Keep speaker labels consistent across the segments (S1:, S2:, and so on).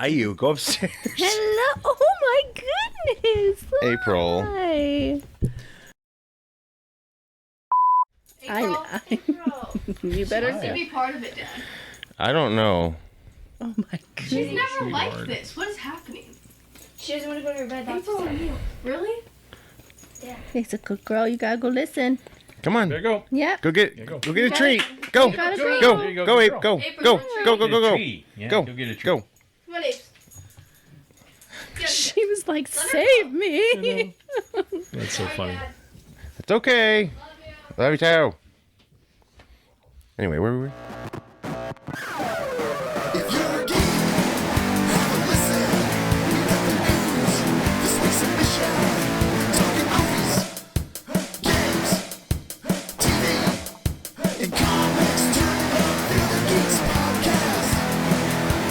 S1: You go upstairs.
S2: Hello. Oh my goodness.
S1: April.
S2: Hi.
S3: April.
S2: You better
S3: She's to be part of it, Dad.
S1: I don't know.
S2: Oh my goodness.
S3: She's never liked this. What is happening?
S4: She doesn't want to go to her bed. That's
S3: April, really?
S4: Yeah.
S2: He's a good girl. You gotta go listen.
S1: Come on.
S5: There you go.
S2: Yeah.
S1: Go get
S5: Yeah, go.
S1: go get a
S2: got
S1: treat.
S2: it.
S1: Go.
S2: You got a treat.
S1: Go.
S5: There you go,
S1: Go,
S5: good
S1: Ape.
S5: girl.
S1: Go.
S3: April,
S1: Go.
S3: get a
S1: Go.
S3: treat.
S1: Go. Go. Go.
S5: Yeah,
S1: Go.
S5: go get a treat.
S1: Go.
S4: Come on, Apes.
S2: She was like, "Save me."
S5: That's so funny.
S4: Dad.
S1: It's okay. Love you too. Anyway, where were we?
S6: If you're a geek, have a listen. We got the news. This week's submission. Talking movies, games, TV, and comics. Turn it up. Feel the Geeks podcast.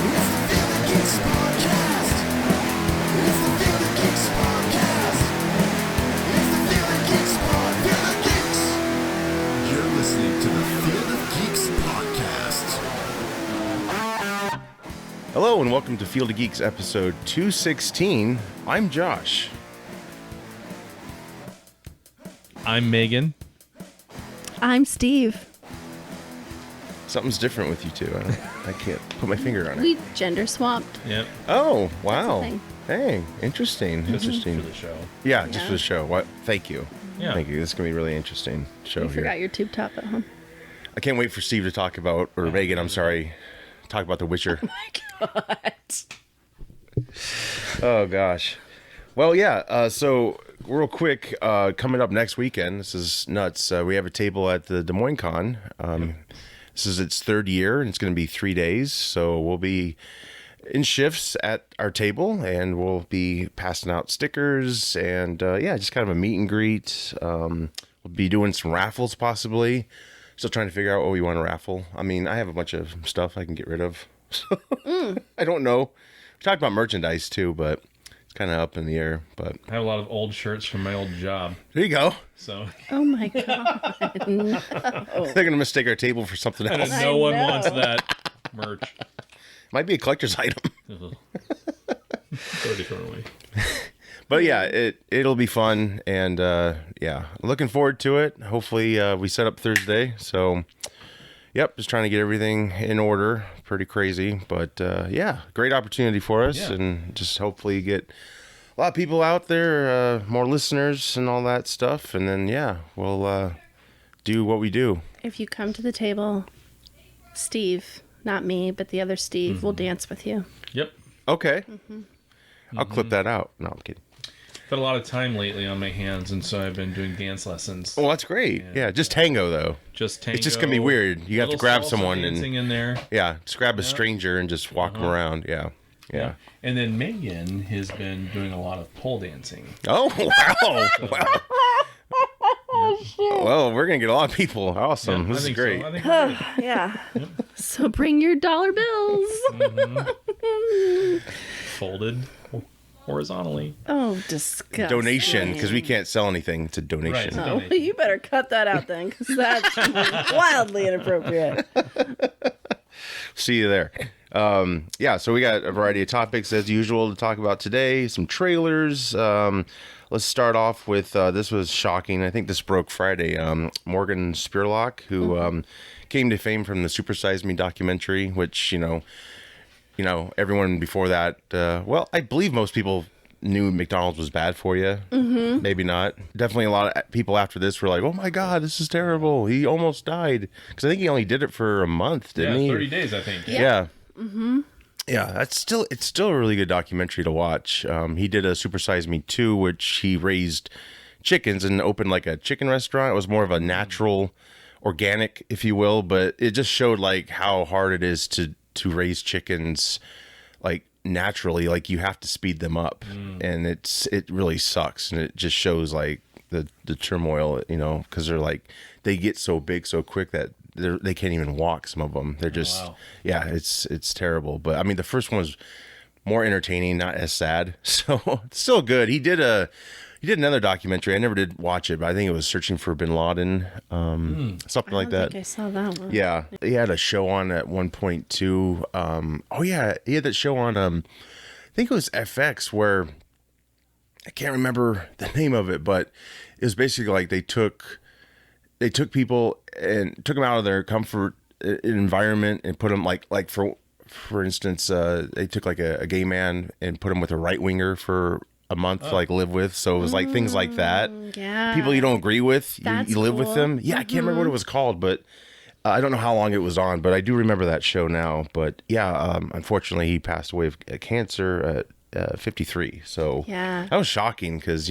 S6: It's the Feel the Geeks podcast. It's the Feel the Geeks podcast. It's the Feel the Geeks pod. Feel the Geeks. You're listening to the Feel the Geeks podcast.
S1: Hello and welcome to Field of Geeks episode 216. I'm Josh.
S5: I'm Megan.
S2: I'm Steve.
S1: Something's different with you two. I can't put my finger on it.
S2: We gender swapped.
S5: Yep.
S1: Oh, wow.
S2: thing.
S1: Hey, interesting.
S5: For
S1: Interesting.
S5: the show.
S1: Yeah, just
S2: Yeah.
S1: for the show. What? Thank you.
S5: Yeah.
S1: Thank you. This is going to be a really interesting show
S2: You
S1: here.
S2: forgot your tube top at home.
S1: I can't wait for Steve to talk about, or Megan, I'm sorry, talk about The Witcher.
S2: God.
S1: Oh, gosh. Well, yeah, so real quick, coming up next weekend, this is nuts. We have a table at the Des Moines Con. This is its third year, and it's going to be 3 days. So we'll be in shifts at our table, and we'll be passing out stickers and, yeah, just kind of a meet and greet. We'll be doing some raffles possibly. Still trying to figure out what we want to raffle. I mean, I have a bunch of stuff I can get rid of. So I don't know. We talked about merchandise too, but it's kind of up in the air. But
S5: I have a lot of old shirts from my old job.
S1: there you go.
S5: So
S2: Oh my God. No.
S1: They're gonna mistake our table for something else.
S5: no one
S2: know.
S5: wants that merch.
S1: Might be a collector's item.
S5: Go a different way.
S1: But yeah, it'll be fun, and yeah, looking forward to it. Hopefully, we set up Thursday, so yep, just trying to get everything in order. Pretty crazy, but yeah, great opportunity for us,
S5: Yeah.
S1: and just hopefully get a lot of people out there, more listeners, and all that stuff. And then yeah, we'll do what we do.
S2: If you come to the table, Steve, not me, but the other Steve, will dance with you.
S5: Yep.
S1: Okay, I'll clip that out. No, I'm kidding.
S5: I've had a lot of time lately on my hands, and so I've been doing dance lessons.
S1: Well, that's great. Yeah, just tango though.
S5: Just tango.
S1: It's just gonna be weird. You have to
S5: little
S1: grab
S5: salsa
S1: someone
S5: dancing
S1: and
S5: in there.
S1: yeah, just grab a stranger and just walk them around. Yeah. Yeah.
S5: And then Megan has been doing a lot of pole dancing.
S1: Oh wow! Wow. Well, we're gonna get a lot of people. Awesome.
S5: I
S1: This is
S5: think
S1: great.
S5: So. I think we're good.
S2: Yeah. So bring your dollar bills.
S5: Folded horizontally.
S2: Oh, disgusting.
S1: Donation, because we can't sell anything. It's a donation.
S5: Right.
S2: Oh, you better cut that out then, because that's wildly inappropriate.
S1: See you there. Yeah, so we got a variety of topics as usual to talk about today. Some trailers. Let's start off with this was shocking. I think this broke Friday. Morgan Spurlock, who came to fame from the Super Size Me documentary, which you know, everyone before that. Well, I believe most people knew McDonald's was bad for you. Mm-hmm. Maybe not. Definitely a lot of people after this were like, "Oh my God, this is terrible. He almost died." Because I think he only did it for a month, didn't he?
S5: 30 days, I think.
S1: Yeah. Mm-hmm. Yeah, it's still a really good documentary to watch. He did a Super Size Me 2, which he raised chickens and opened like a chicken restaurant. It was more of a natural, organic, if you will, but it just showed like how hard it is to raise chickens like naturally. Like you have to speed them up, and it really sucks, and it just shows like the turmoil, you know, because they're like they get so big so quick that they can't even walk. Some of them, they're just yeah, it's terrible. But I mean, the first one was more entertaining, not as sad, so it's still good. He did He did another documentary. I never did watch it, but I think it was Searching for Bin Laden, something like
S2: I don't
S1: that.
S2: think I saw that one.
S1: Yeah, he had a show on at one point too. Oh yeah, he had that show on. I think it was FX, where I can't remember the name of it, but it was basically like they took people and took them out of their comfort environment and put them like for instance, they took like a gay man and put him with a right winger for a month to like live with. So it was like things like that.
S2: Yeah.
S1: People you don't agree with,
S2: That's
S1: you live with
S2: cool.
S1: them. Yeah, I can't remember what it was called, but I don't know how long it was on, but I do remember that show now. But yeah, unfortunately, he passed away of cancer at 53. So
S2: Yeah.
S1: that was shocking because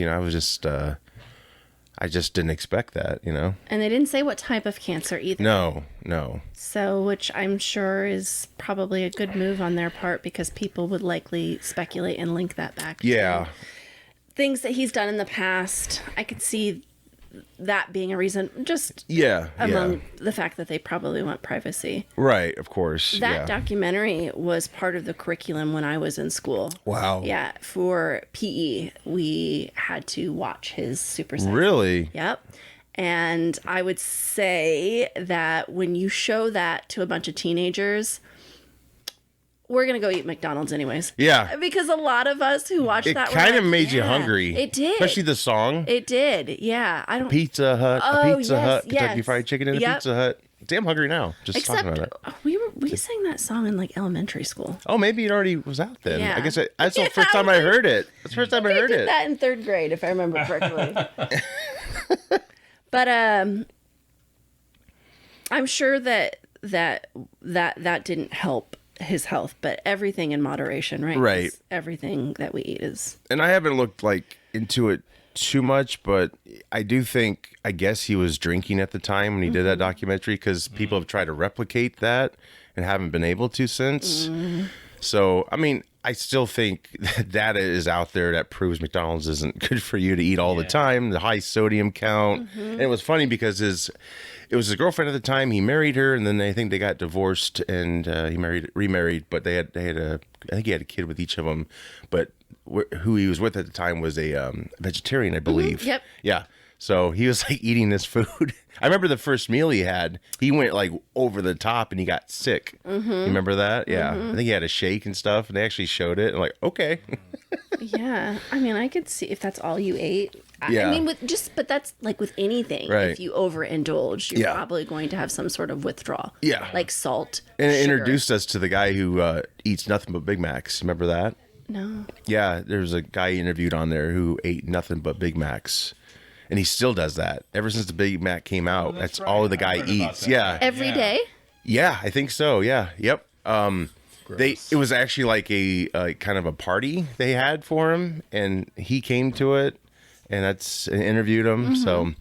S1: I just didn't expect that.
S2: And they didn't say what type of cancer either.
S1: No.
S2: So, which I'm sure is probably a good move on their part because people would likely speculate and link that back
S1: Yeah.
S2: to things that he's done in the past. I could see that being a reason, just
S1: Yeah.
S2: among the fact that they probably want privacy.
S1: Right. Of course.
S2: That
S1: yeah.
S2: documentary was part of the curriculum when I was in school.
S1: Wow.
S2: Yeah, for PE, we had to watch his Super Size.
S1: Really?
S2: Yep. And I would say that when you show that to a bunch of teenagers, we're going to go eat McDonald's anyways.
S1: Yeah.
S2: Because a lot of us who watched
S1: It
S2: that were
S1: kind of
S2: like,
S1: made you
S2: yeah,
S1: hungry.
S2: It did.
S1: Especially the song.
S2: It did. Yeah. I don't
S1: Pizza Hut,
S2: Oh,
S1: a Pizza
S2: yes,
S1: Hut, Kentucky
S2: yes.
S1: Fried Chicken, and a
S2: Yep.
S1: Pizza Hut. Damn hungry now. Just
S2: Except
S1: talking about it.
S2: we sang that song in like elementary school.
S1: Oh, maybe it already was out then.
S2: Yeah.
S1: I guess that's the
S2: Yeah,
S1: first time I heard it. That's the first time I
S2: I
S1: heard
S2: did
S1: it.
S2: that in 3rd grade, if I remember correctly. But I'm sure that didn't help his health, but everything in moderation, right?
S1: Right.
S2: 'Cause everything that we eat is
S1: And I haven't looked into it too much, but I do think, I guess he was drinking at the time when he did that documentary, because people have tried to replicate that and haven't been able to since. So, I mean, I still think that data is out there that proves McDonald's isn't good for you to eat all the time, the high sodium count. And it was funny because it was his girlfriend at the time. He married her, and then I think they got divorced, and he remarried. But they had I think he had a kid with each of them. But who he was with at the time was a vegetarian, I believe.
S2: Yep.
S1: Yeah. So he was like eating this food. I remember the first meal he had, he went like over the top and he got sick. You remember that? Yeah. I think he had a shake and stuff, and they actually showed it. And like, okay.
S2: yeah. I mean, I could see if that's all you ate.
S1: Yeah.
S2: I mean, but that's like with anything.
S1: Right.
S2: If you overindulge, you're
S1: Yeah.
S2: probably going to have some sort of withdrawal.
S1: Yeah.
S2: Like salt.
S1: And it
S2: sugar.
S1: introduced us to the guy who eats nothing but Big Macs. Remember that?
S2: No.
S1: Yeah, there was a guy interviewed on there who ate nothing but Big Macs. And he still does that. Ever since the Big Mac came out, that's
S5: right.
S1: all the
S5: I
S1: guy
S5: heard about
S1: eats.
S5: that.
S1: Yeah.
S2: Every day.
S1: Yeah, I think so. Yeah. Yep. It was actually like a kind of a party they had for him, and he came to it, and interviewed him. So,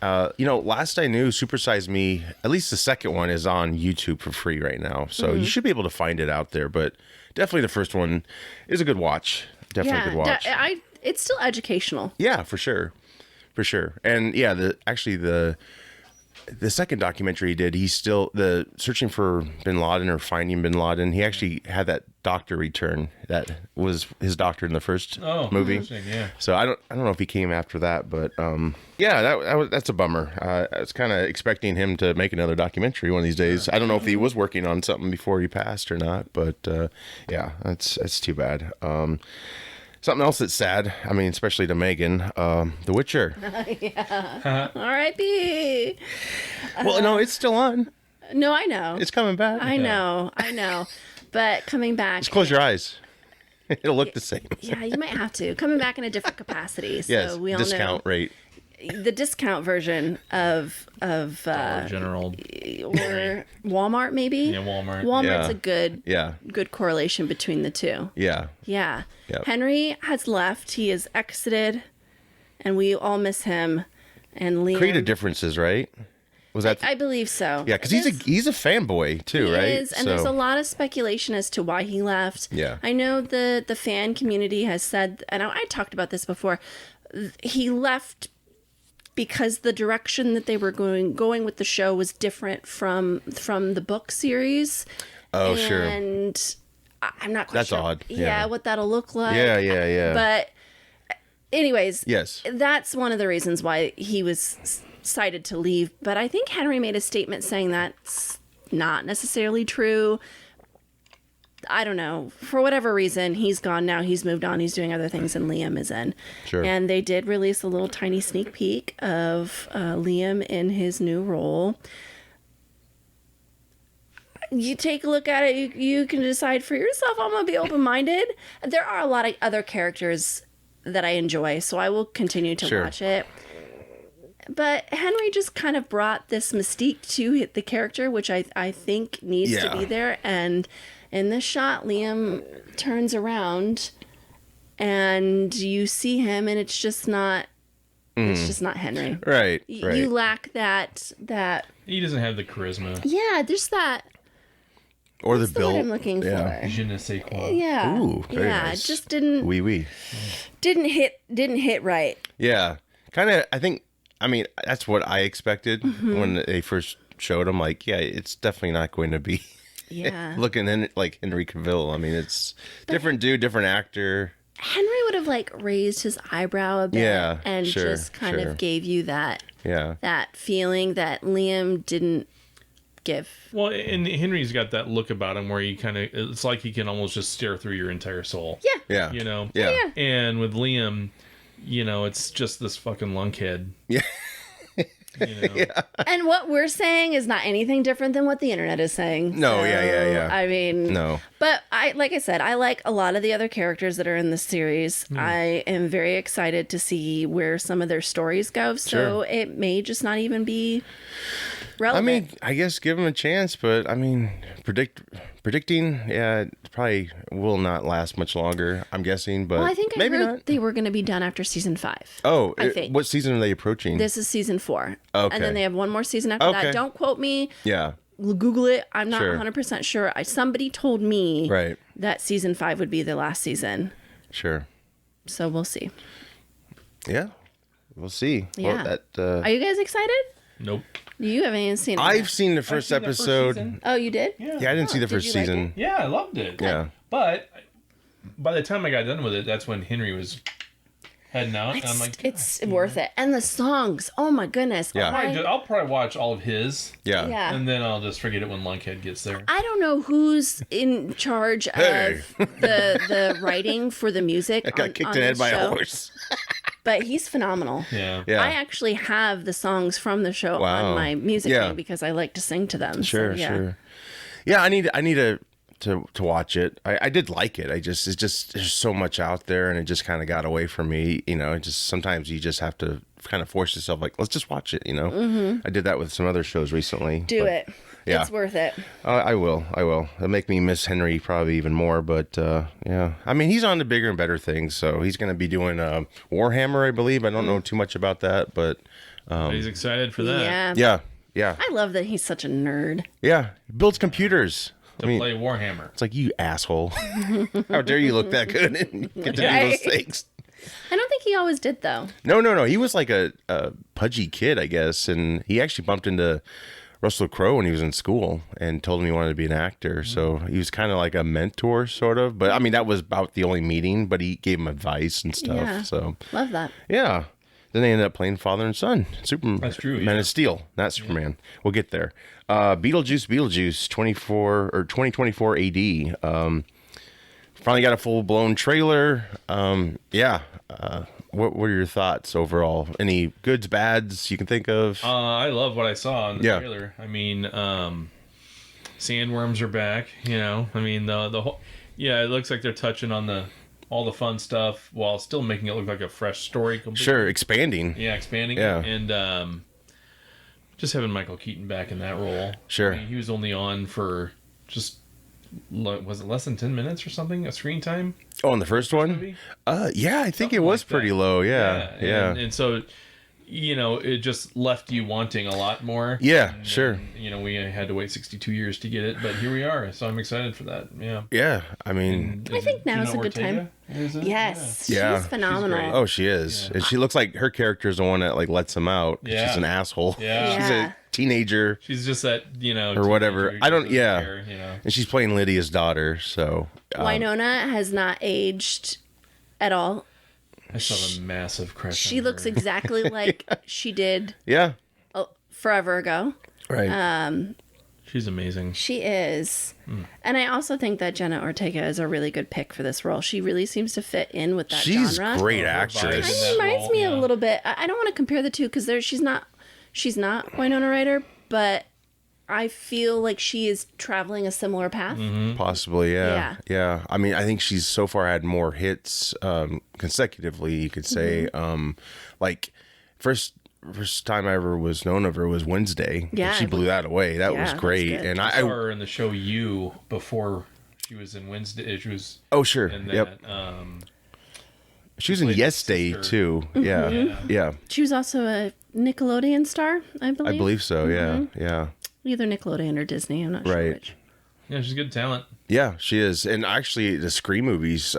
S1: last I knew, Super Size Me, at least the second one, is on YouTube for free right now. So you should be able to find it out there. But definitely the first one is a good watch. Definitely a good watch.
S2: It's still educational.
S1: Yeah, for sure. For sure. And yeah, the second documentary he did, he's still the searching for bin Laden or finding bin Laden. He actually had that doctor return that was his doctor in the first movie.
S5: Interesting, yeah.
S1: So I don't know if he came after that, but that's a bummer. I was kind of expecting him to make another documentary one of these days. I don't know if he was working on something before he passed or not, but that's too bad. Something else that's sad, I mean, especially to Megan, The Witcher.
S2: R.I.P.
S1: Well, no, it's still on.
S2: No, I know.
S1: It's coming back.
S2: I know. But coming back.
S1: Just close your eyes. It'll look the same.
S2: Yeah, you might have to. Coming back in a different capacity. So
S1: Yes,
S2: we all
S1: discount
S2: know
S1: rate.
S2: the discount version of
S5: Dollar General.
S2: or Walmart maybe.
S5: Yeah, Walmart.
S2: Walmart's
S1: Yeah.
S2: a good correlation between the two.
S1: Yeah.
S2: Yeah.
S1: Yep.
S2: Henry has left. He has exited, and we all miss him. And Liam.
S1: Creative differences, right? Was that?
S2: I believe so.
S1: Yeah, because he's a fanboy too,
S2: He
S1: right?
S2: is, and there's a lot of speculation as to why he left.
S1: Yeah.
S2: I know the fan community has said, and I talked about this before, he left because the direction that they were going with the show was different from the book series.
S1: Oh, sure.
S2: And I'm not quite
S1: That's
S2: sure.
S1: odd.
S2: Yeah,
S1: Yeah.
S2: what that'll look like.
S1: Yeah.
S2: But anyways,
S1: Yes.
S2: that's one of the reasons why he was cited to leave. But I think Henry made a statement saying that's not necessarily true. I don't know. For whatever reason, he's gone now. He's moved on. He's doing other things, and Liam is in.
S1: Sure.
S2: And they did release a little tiny sneak peek of Liam in his new role. You take a look at it. You can decide for yourself. I'm going to be open-minded. There are a lot of other characters that I enjoy, so I will continue to
S1: Sure.
S2: watch it. But Henry just kind of brought this mystique to the character, which I think needs to be there. And in this shot, Liam turns around and you see him, and it's just not. It's just not Henry.
S1: Right. Right.
S2: You lack that.
S5: He doesn't have the charisma.
S2: Yeah, there's that.
S1: or the
S2: That's the word
S1: build.
S2: I'm looking for.
S5: Je ne sais quoi.
S2: Yeah.
S1: Ooh, very nice.
S2: It just didn't
S1: Oui.
S2: didn't hit right.
S1: Yeah. Kind of. I think. I mean, that's what I expected when they first showed him. Like, yeah, it's definitely not going to be
S2: Yeah.
S1: looking in like Henry Cavill. I mean, it's different dude, different actor.
S2: Henry would have like raised his eyebrow a bit and just kind of gave you that
S1: Yeah.
S2: that feeling that Liam didn't give.
S5: Well, and Henry's got that look about him where he kind of, it's like he can almost just stare through your entire soul.
S2: Yeah.
S1: Yeah.
S5: You know?
S1: Yeah.
S5: And with Liam, you know, it's just this fucking lunkhead.
S1: Yeah.
S5: You know?
S2: And what we're saying is not anything different than what the internet is saying.
S1: No,
S2: So,
S1: yeah.
S2: I mean,
S1: No.
S2: But like I said, I like a lot of the other characters that are in this series. I am very excited to see where some of their stories go. So it may just not even be relevant.
S1: I mean, I guess give him a chance, but I mean, predicting, yeah, it probably will not last much longer. I'm guessing, but
S2: well, I think
S1: maybe
S2: I heard
S1: not.
S2: they were going to be done after season 5.
S1: Oh,
S2: I think.
S1: what season are they approaching?
S2: This is season 4.
S1: Okay.
S2: And then they have one more season after
S1: Okay.
S2: that. Don't quote me.
S1: Yeah.
S2: Google it. I'm not
S1: Sure.
S2: 100% sure. Somebody told me
S1: Right.
S2: that season 5 would be the last season.
S1: Sure.
S2: So we'll see.
S1: Yeah. We'll see.
S2: Yeah.
S1: Well,
S2: Are you guys excited?
S5: Nope.
S2: You haven't even seen it.
S1: I've
S2: yet.
S1: seen the first
S5: seen the first
S1: episode.
S5: season.
S2: Oh, you did?
S5: Yeah.
S1: Yeah, I didn't see the
S2: did
S1: first
S2: you like
S1: season.
S5: Yeah, I loved it.
S1: Yeah.
S5: But by the time I got done with it, that's when Henry was heading out. And I'm like,
S2: It's worth it. And the songs. Oh my goodness.
S1: Yeah.
S5: I'll probably watch all of his.
S1: Yeah.
S2: Yeah.
S5: And then I'll just forget it when Lunkhead gets there.
S2: I don't know who's in charge
S1: Hey.
S2: of the writing for the music.
S1: I got
S2: on,
S1: kicked
S2: on
S1: in the head
S2: this
S1: by a
S2: show,
S1: horse.
S2: but he's phenomenal.
S5: Yeah.
S1: Yeah.
S2: I actually have the songs from the show
S1: Wow.
S2: on my music
S1: Yeah.
S2: thing because I like to sing to them.
S1: Sure,
S2: so, yeah.
S1: sure. Yeah, I need to watch it. I did like it. It's just there's so much out there, and it just kind of got away from me. You know, it just sometimes you just have to kind of force yourself. Like, let's just watch it. You know, I did that with some other shows recently.
S2: Do
S1: but,
S2: it.
S1: Yeah.
S2: It's worth it.
S1: I will. It'll make me miss Henry probably even more. But yeah, I mean, he's on to bigger and better things. So he's going to be doing Warhammer, I believe. I don't know too much about that, but
S5: He's excited for that.
S2: Yeah.
S1: yeah.
S2: I love that he's such a nerd.
S1: Yeah, he builds computers.
S5: To play Warhammer.
S1: It's like, you asshole. How dare you look that good and get to do those things?
S2: I don't think he always did, though.
S1: No. He was like a pudgy kid, I guess. And he actually bumped into Russell Crowe when he was in school and told him he wanted to be an actor. So he was kind of like a mentor, sort of. But I mean, that was about the only meeting, but he gave him advice and stuff.
S2: Yeah.
S1: So,
S2: Love that.
S1: yeah. Then they ended up playing father and son. Superman.
S5: That's true,
S1: Man
S5: yeah.
S1: of Steel, not Superman. We'll get there. Beetlejuice, 2024 AD. Finally got a full blown trailer. Yeah. What were your thoughts overall? Any goods, bads you can think of?
S5: I love what I saw in the
S1: Yeah.
S5: trailer. I mean, sandworms are back. You know, I mean the whole. Yeah, it looks like they're touching on all the fun stuff while still making it look like a fresh story. Completely.
S1: Sure, expanding.
S5: Yeah, expanding.
S1: Yeah.
S5: And just having Michael Keaton back in that role.
S1: Sure.
S5: I mean, he was only on for just, was it less than 10 minutes or something? A screen time?
S1: Oh, in the first one?
S5: Movie?
S1: Yeah, I think
S5: Something
S1: it was
S5: like
S1: pretty
S5: that.
S1: low. Yeah.
S5: And so, you know, it just left you wanting a lot more.
S1: Yeah,
S5: And,
S1: sure.
S5: you know, we had to wait 62 years to get it, but here we are. So I'm excited for that. Yeah.
S1: Yeah, I mean,
S2: I think now is a good time. Yes.
S1: Yeah.
S2: She's phenomenal.
S5: great.
S1: oh, she is. And she looks like her character is the one that like lets him out. 'Cause
S5: Yeah.
S1: She's an asshole.
S5: Yeah.
S1: She's
S2: Yeah.
S1: a teenager.
S5: She's just that, you know,
S1: Or whatever.
S5: teenager
S1: I don't-
S5: doesn't
S1: yeah.
S5: care, you know.
S1: And she's playing Lydia's daughter, so
S2: Winona has not aged at all.
S5: I saw the massive crush.
S2: She
S5: on
S2: looks
S5: her.
S2: exactly like she did
S1: Yeah.
S2: forever ago.
S1: Right.
S5: She's amazing.
S2: She is. And I also think that Jenna Ortega is a really good pick for this role. She really seems to fit in with that
S1: She's
S2: genre.
S1: great
S5: Her
S1: actress.
S5: vibe.
S2: Kind of reminds me a little bit. I don't want to compare the two because she's not Winona Ryder, but I feel like she is traveling a similar path.
S1: Possibly, yeah. I mean, I think she's so far had more hits consecutively, you could say. Like, first time I ever was known of her was Wednesday.
S2: Yeah,
S1: She blew that away. That
S2: yeah,
S1: was
S2: that's
S1: great.
S2: good.
S1: And
S5: I saw
S1: I
S5: her in the show You before she was in Wednesday. She was
S1: oh, sure.
S5: in that.
S1: Yep. She was in
S5: played
S1: Yes
S5: the
S1: Day,
S5: sister.
S1: too. Yeah.
S2: She was also a Nickelodeon star, I believe.
S1: I believe so, yeah.
S2: Either Nickelodeon or Disney. I'm not sure
S1: Right.
S2: which.
S5: Yeah, she's good talent.
S1: Yeah, she is. And actually, the Scream movies,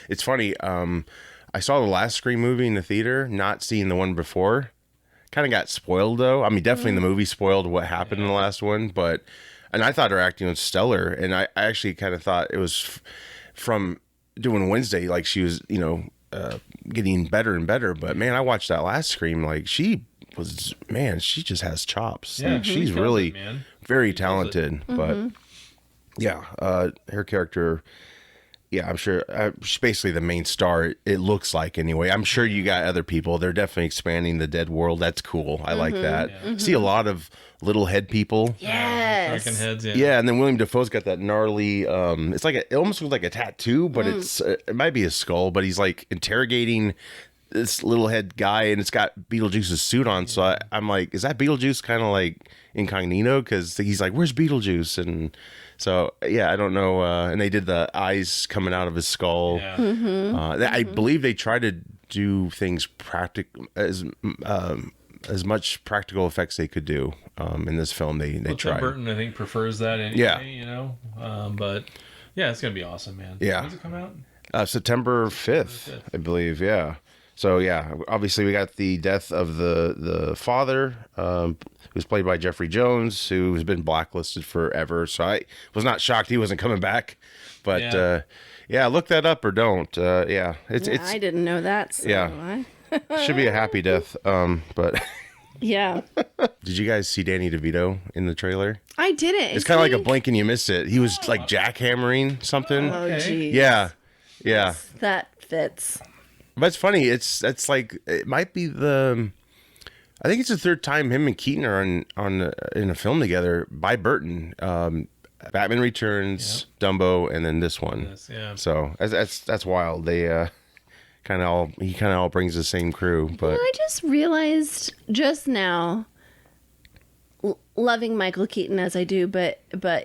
S1: it's funny. I saw the last Scream movie in the theater, not seeing the one before. Kind of got spoiled, though. I mean, definitely the movie spoiled what happened in the last one. And I thought her acting was stellar. And I actually kind of thought it was from doing Wednesday, like she was, getting better and better. But, man, I watched that last Scream. Like, she just has chops.
S5: Yeah,
S1: Like,
S5: she
S1: she's
S5: kills
S1: really
S5: it, man.
S1: very
S5: kills it.
S1: talented. But, yeah, her character... Yeah, I'm sure she's basically the main star, it looks like anyway. I'm sure you got other people. They're definitely expanding the Dead world. That's cool. I like that. See a lot of little head people.
S2: Yes.
S5: Cracking heads,
S1: Yeah, and then William Dafoe's got that gnarly, it's like it almost looks like a tattoo, but it might be a skull, but he's like interrogating this little head guy, and it's got Beetlejuice's suit on. So I'm like, is that Beetlejuice kind of like incognito? Because he's like, where's Beetlejuice? And so, yeah, I don't know. And they did the eyes coming out of his skull.
S5: Yeah.
S1: I believe they try to do things as much practical effects they could do in this film. They
S5: Tim
S1: tried.
S5: Burton, I think, prefers that anyway, but yeah, it's going to be awesome, man.
S1: Yeah.
S5: When's it come out?
S1: September 5th, I believe. Yeah. So, yeah, obviously we got the death of the father, who's played by Jeffrey Jones, who's been blacklisted forever. So I was not shocked he wasn't coming back. But, yeah, look that up or don't. Yeah, it's
S2: I didn't know that. So
S1: Yeah. should be a happy death. But
S2: Yeah.
S1: did you guys see Danny DeVito in the trailer?
S2: I didn't.
S1: It's kind of like a blink and you miss it. He was like jackhammering something.
S2: Oh,
S5: Okay.
S2: geez.
S1: Yeah. Yeah.
S2: That fits.
S1: But it's funny. It's like it might be I think it's the third time him and Keaton are in a film together by Burton. Batman Returns, Dumbo, and then this one.
S5: Yes, yeah.
S1: So that's wild. They he kind of all brings the same crew. But
S2: I just realized just now, loving Michael Keaton as I do, but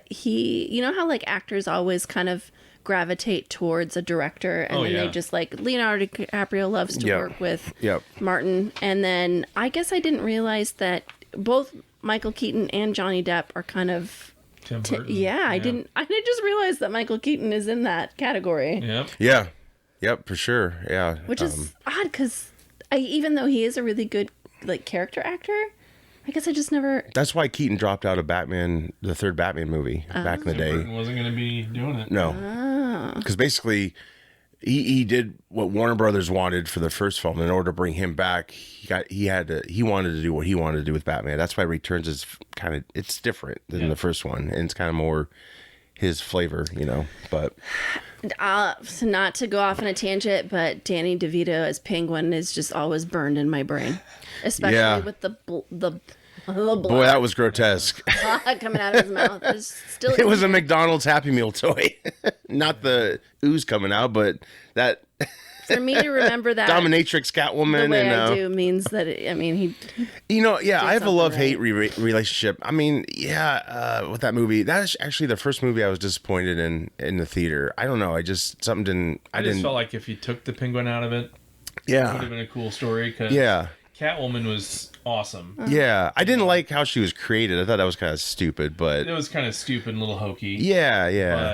S2: he, you know how like actors always kind of gravitate towards a director, and then they just like Leonardo DiCaprio loves to work with Martin, and then I guess I didn't realize that both Michael Keaton and Johnny Depp are kind of
S5: Tim Burton.
S2: I didn't just realize that Michael Keaton is in that category.
S5: Yep.
S1: yeah, yep, for sure. Yeah,
S2: Which is odd because even though he is a really good like character actor, I guess I just never.
S1: that's why Keaton dropped out of Batman, the third Batman movie back in the day.
S5: Burton wasn't going to be doing it.
S1: No, because basically he did what Warner Brothers wanted for the first film. In order to bring him back, he wanted to do what he wanted to do with Batman. That's why Returns is it's different than the first one, and it's kind of more his flavor, But
S2: So not to go off on a tangent, but Danny DeVito as Penguin is just always burned in my brain, especially with the blood
S1: boy, that was grotesque.
S2: coming out of his mouth.
S1: It was a McDonald's Happy Meal toy, not the ooze coming out, but that
S2: for me to remember that
S1: dominatrix Catwoman.
S2: the way
S1: and
S2: I do means that he.
S1: I have a
S2: something
S1: love-hate
S2: right.
S1: relationship. I mean, with that movie, that is actually the first movie I was disappointed in the theater. I don't know. I just
S5: I just felt like if you took the penguin out of it, it would have been a cool story. Cause Catwoman was awesome.
S1: Yeah, I didn't like how she was created. I thought that was kind of stupid, but
S5: It was kind of stupid and a little hokey.
S1: yeah.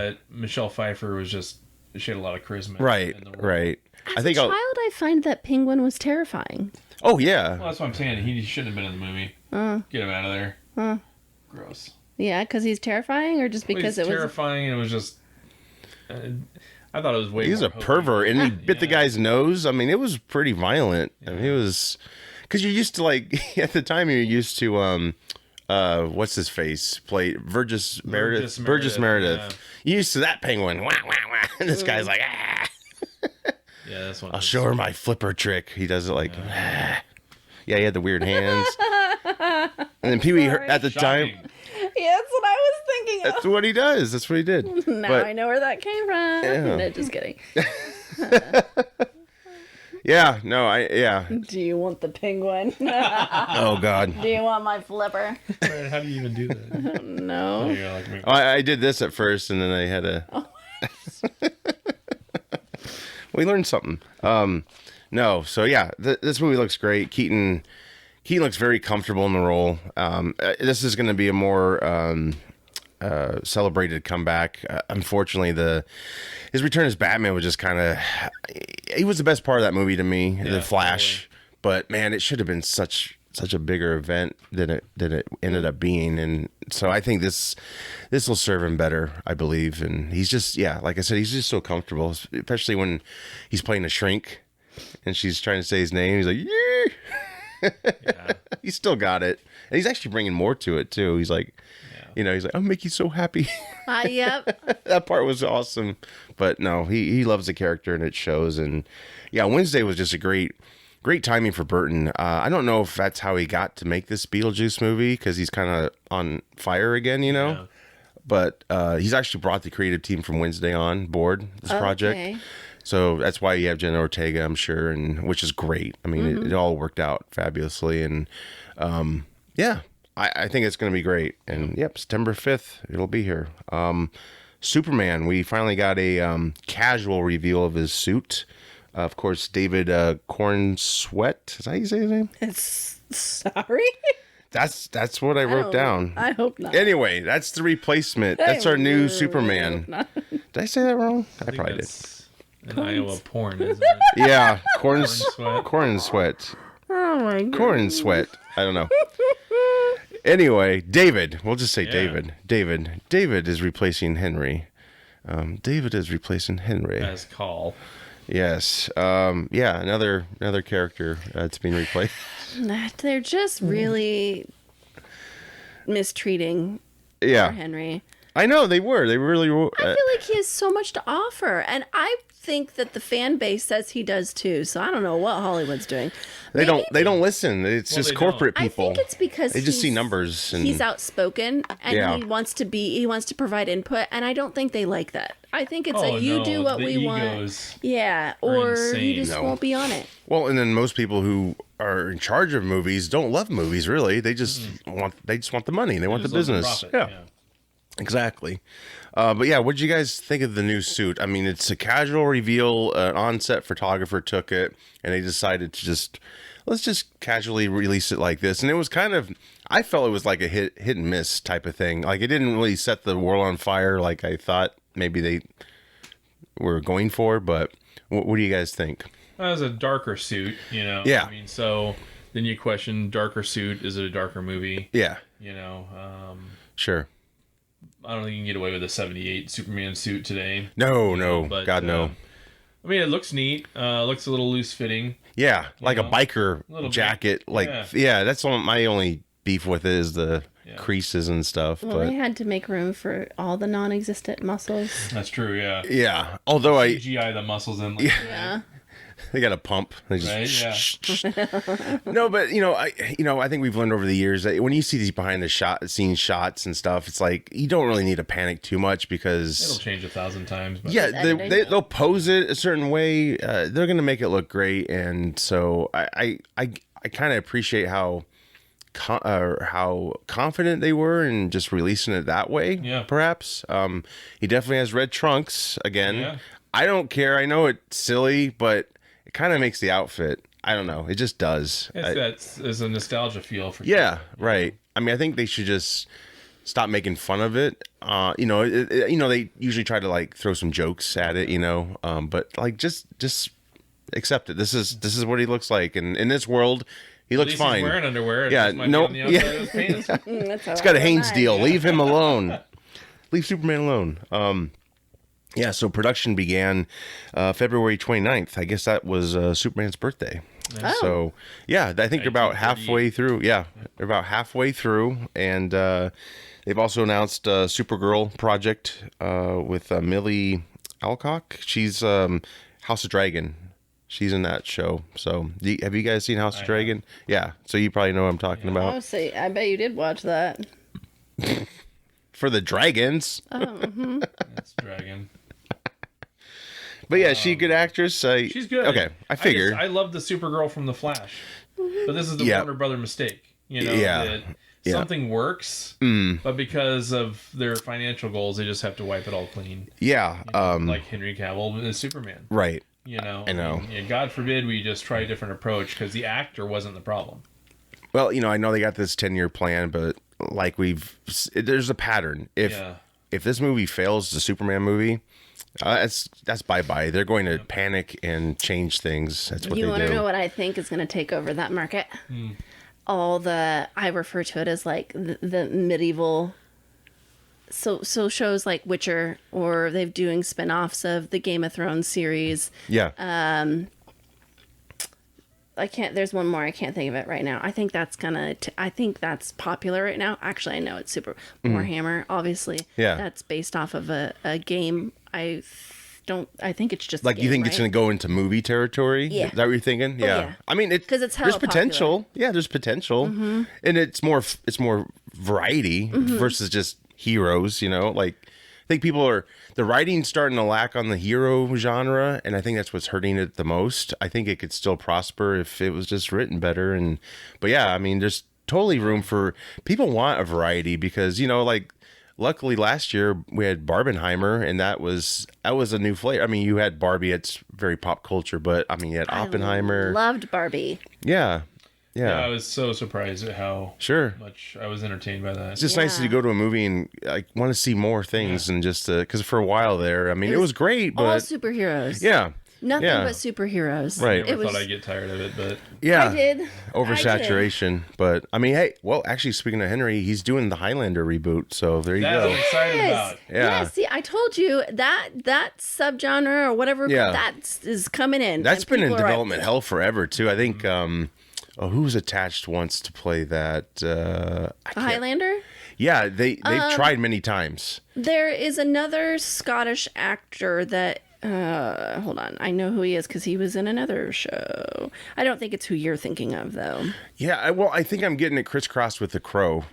S5: But Michelle Pfeiffer was she had a lot of charisma.
S1: Right,
S5: in the role.
S1: right.
S2: As a child, I find that Penguin was terrifying.
S1: Oh yeah.
S5: Well, that's what I'm saying. He shouldn't have been in the movie. Get him out of there. Gross.
S2: Yeah, because he's terrifying, or just because
S5: Well,
S2: it
S5: he's
S2: was.
S5: terrifying, and it was just I thought it was way.
S1: He's
S5: more
S1: a
S5: hokey.
S1: pervert, and he bit the
S5: Yeah.
S1: guy's nose. I mean, it was pretty violent. I mean, it was because you're used to like at the time you're used to what's his face played Burgess Meredith.
S5: Yeah.
S1: You're used to that penguin. Wah, wah, wah. And this guy's like, ah.
S5: Yeah, that's one.
S1: I'll show her my flipper trick. He does it like, ah. Yeah, he had the weird hands. And then Pee Wee at the time.
S2: Yeah, that's what I was thinking of.
S1: That's what he does. That's what he did.
S2: Now
S1: But-
S2: I know where that came from.
S1: Yeah.
S2: No, just kidding.
S1: Yeah, no, yeah.
S2: Do you want the penguin?
S1: Oh God.
S2: Do you want my flipper?
S5: Man, how do you even do that?
S2: No.
S5: You're like me.
S1: I did this at first, and then I had to. We learned something. No, so yeah, this movie looks great. Keaton looks very comfortable in the role. This is going to be a more celebrated comeback. Unfortunately, his return as Batman was just kind of. He was the best part of that movie to me, The Flash.
S5: Totally.
S1: But man, it should have been such a bigger event than it ended up being, and so I think this will serve him better, I believe. And he's just like I said, he's just so comfortable, especially when he's playing a shrink and she's trying to say his name. He's like, yeah. He's still got it, and he's actually bringing more to it too. He's like, he's like, I'll make you so happy.
S2: Yep.
S1: That part was awesome. But no, he loves the character, and it shows. And yeah, Wednesday was just a great timing for Burton. I don't know if that's how he got to make this Beetlejuice movie, because he's kind of on fire again,
S5: Yeah.
S1: But he's actually brought the creative team from Wednesday on board this project.
S2: Okay.
S1: So that's why you have Jenna Ortega, I'm sure, and which is great. I mean, it all worked out fabulously, and I think it's going to be great. And September 5th, it'll be here. Superman, we finally got a casual reveal of his suit. Of course, David Cornsweet. Is that how you say his name?
S2: Sorry.
S1: That's what I wrote down.
S2: I hope not.
S1: Anyway, that's the replacement. That's our new Superman. Did I say that wrong? I probably did.
S5: An Iowa porn, isn't it?
S1: Yeah,
S5: Cornsweet.
S1: corn sweat.
S2: Oh my god.
S1: Corn sweat. I don't know. Anyway, David. We'll just say David. David is replacing Henry. David is replacing Henry.
S5: As Call.
S1: Yes. Another character that's being replaced.
S2: They're just really mistreating Henry.
S1: I know they were. They really were.
S2: I feel like he has so much to offer, and I think that the fan base says he does too. So I don't know what Hollywood's doing.
S1: They don't listen. It's just
S5: they
S1: corporate
S2: I
S1: people.
S2: think it's because
S1: they just see
S2: he's-
S1: numbers. And
S2: He's outspoken, and
S1: Yeah.
S2: he wants to provide input, and I don't think they like that. I think it's you do what
S5: the
S2: we want.
S5: egos
S2: Yeah,
S5: are
S2: or
S5: insane.
S2: you just
S1: No.
S2: won't be on it.
S1: Well, and then most people who are in charge of movies don't love movies. Really, they just want the money. They want the
S5: Just love the
S1: business.
S5: profit,
S1: Yeah. Exactly. But yeah, what did you guys think of the new suit? I mean, it's a casual reveal. An on-set photographer took it, and they decided to let's just casually release it like this. And it was kind of, I felt it was like a hit and miss type of thing. Like, it didn't really set the world on fire like I thought maybe they were going for. But what do you guys think?
S5: That was a darker suit,
S1: Yeah.
S5: I mean, so then you question darker suit. Is it a darker movie?
S1: Yeah, sure.
S5: I don't think you can get away with a 78 Superman suit today.
S1: No,
S5: but,
S1: God, no.
S5: I mean, it looks neat. Looks a little loose fitting.
S1: Yeah, like a biker
S5: little bit.
S1: jacket. Like,
S5: Yeah.
S1: that's my only beef with it is the creases and stuff.
S2: Well,
S1: but
S2: they had to make room for all the non-existent muscles.
S5: That's true, yeah.
S1: yeah, although
S5: CGI the muscles in. Like,
S2: Yeah.
S1: they got a pump. They just
S5: Right,
S1: No, but I think we've learned over the years that when you see these behind the scene shots and stuff, it's like you don't really need to panic too much
S5: It'll
S1: because
S5: change 1,000 times. But
S1: they'll pose it a certain way. They're gonna make it look great, and so I kind of appreciate how confident they were in just releasing it that way.
S5: Yeah.
S1: Perhaps. He definitely has red trunks again.
S5: Yeah.
S1: I don't care. I know it's silly, but it kind of makes the outfit. I don't know. It just does.
S5: It's a nostalgia feel for
S1: Yeah, right. I mean, I think they should just stop making fun of it. They usually try to like throw some jokes at it, but like just accept it. This is what he looks like, and in this world, he
S5: At
S1: looks
S5: least
S1: fine.
S5: He's wearing underwear. It
S1: Yeah,
S5: just might be
S1: no-
S5: on the outside of his pants.
S2: That's how
S1: It's got a
S2: I
S1: Hanes
S2: like
S1: deal.
S2: mine.
S1: Leave him alone. Leave Superman alone. Yeah, so production began February 29th. I guess that was Superman's birthday.
S2: Oh.
S1: So, yeah, I think they're about halfway through. Yeah, they're about halfway through. And they've also announced a Supergirl project with Millie Alcock. She's House of Dragon. She's in that show. So, have you guys seen House of Dragon? Yeah, so you probably know what I'm talking about.
S2: Oh, see, I bet you did watch that.
S1: For the dragons.
S5: That's Dragon.
S1: But yeah, she a good actress.
S5: She's good.
S1: Okay, I figured.
S5: I love the Supergirl from The Flash, but this is the
S1: Yeah.
S5: Warner Brother mistake. You know,
S1: Yeah.
S5: that
S1: Yeah.
S5: something works, but because of their financial goals, they just have to wipe it all clean.
S1: Yeah.
S5: Like Henry Cavill is Superman.
S1: Right.
S5: You know,
S1: I know.
S5: mean, yeah, God forbid we just try a different approach because the actor wasn't the problem.
S1: Well, I know they got this 10-year plan, but like there's a pattern. If this movie fails, the Superman movie, that's bye-bye. They're going to panic and change things. That's what
S2: You
S1: they
S2: want to
S1: do.
S2: know what I think is going to take over that market? I refer to it as like the medieval. So shows like Witcher, or they're doing spin-offs of the Game of Thrones series.
S1: Yeah.
S2: There's one more, I can't think of it right now. I think that's I think that's popular right now. Actually, I know it's super Warhammer, obviously.
S1: Yeah.
S2: That's based off of a game. I think it's just a
S1: Like, you
S2: game,
S1: think it's
S2: right?
S1: going to go into movie territory?
S2: Yeah.
S1: Is that what you're thinking?
S2: yeah.
S1: I mean,
S2: 'Cause it's hella
S1: there's potential. Yeah, there's potential. And it's more variety versus just heroes, Like, I think the writing's starting to lack on the hero genre, and I think that's what's hurting it the most. I think it could still prosper if it was just written better. But yeah, I mean, there's totally room for, people want a variety because, like, luckily last year we had Barbenheimer, and that was a new flavor. I mean, you had Barbie, it's very pop culture, but I mean, you had Oppenheimer.
S2: Loved Barbie.
S1: Yeah.
S5: I was so surprised at how much I was entertained by that.
S1: It's just nice to go to a movie and like want to see more things and just because for a while there, I mean, it was great, but
S2: All superheroes.
S1: yeah,
S2: Nothing
S1: yeah.
S2: but superheroes.
S1: Right.
S5: I thought I'd get tired of it, but
S1: yeah,
S2: I did.
S1: oversaturation. But I mean, hey, well, actually, speaking of Henry, he's doing the Highlander reboot, so there you
S5: that's what
S1: go.
S5: I'm excited about.
S1: Yeah.
S2: Yeah, see, I told you that subgenre or whatever that is coming in.
S1: That's
S2: and
S1: been in
S2: people are
S1: development hell forever too. I think who was attached once to play that?
S2: Highlander?
S1: Yeah, they've tried many times.
S2: There is another Scottish actor that hold on, I know who he is because he was in another show. I don't think it's who you're thinking of though.
S1: Yeah, I think I'm getting it crisscrossed with The Crow.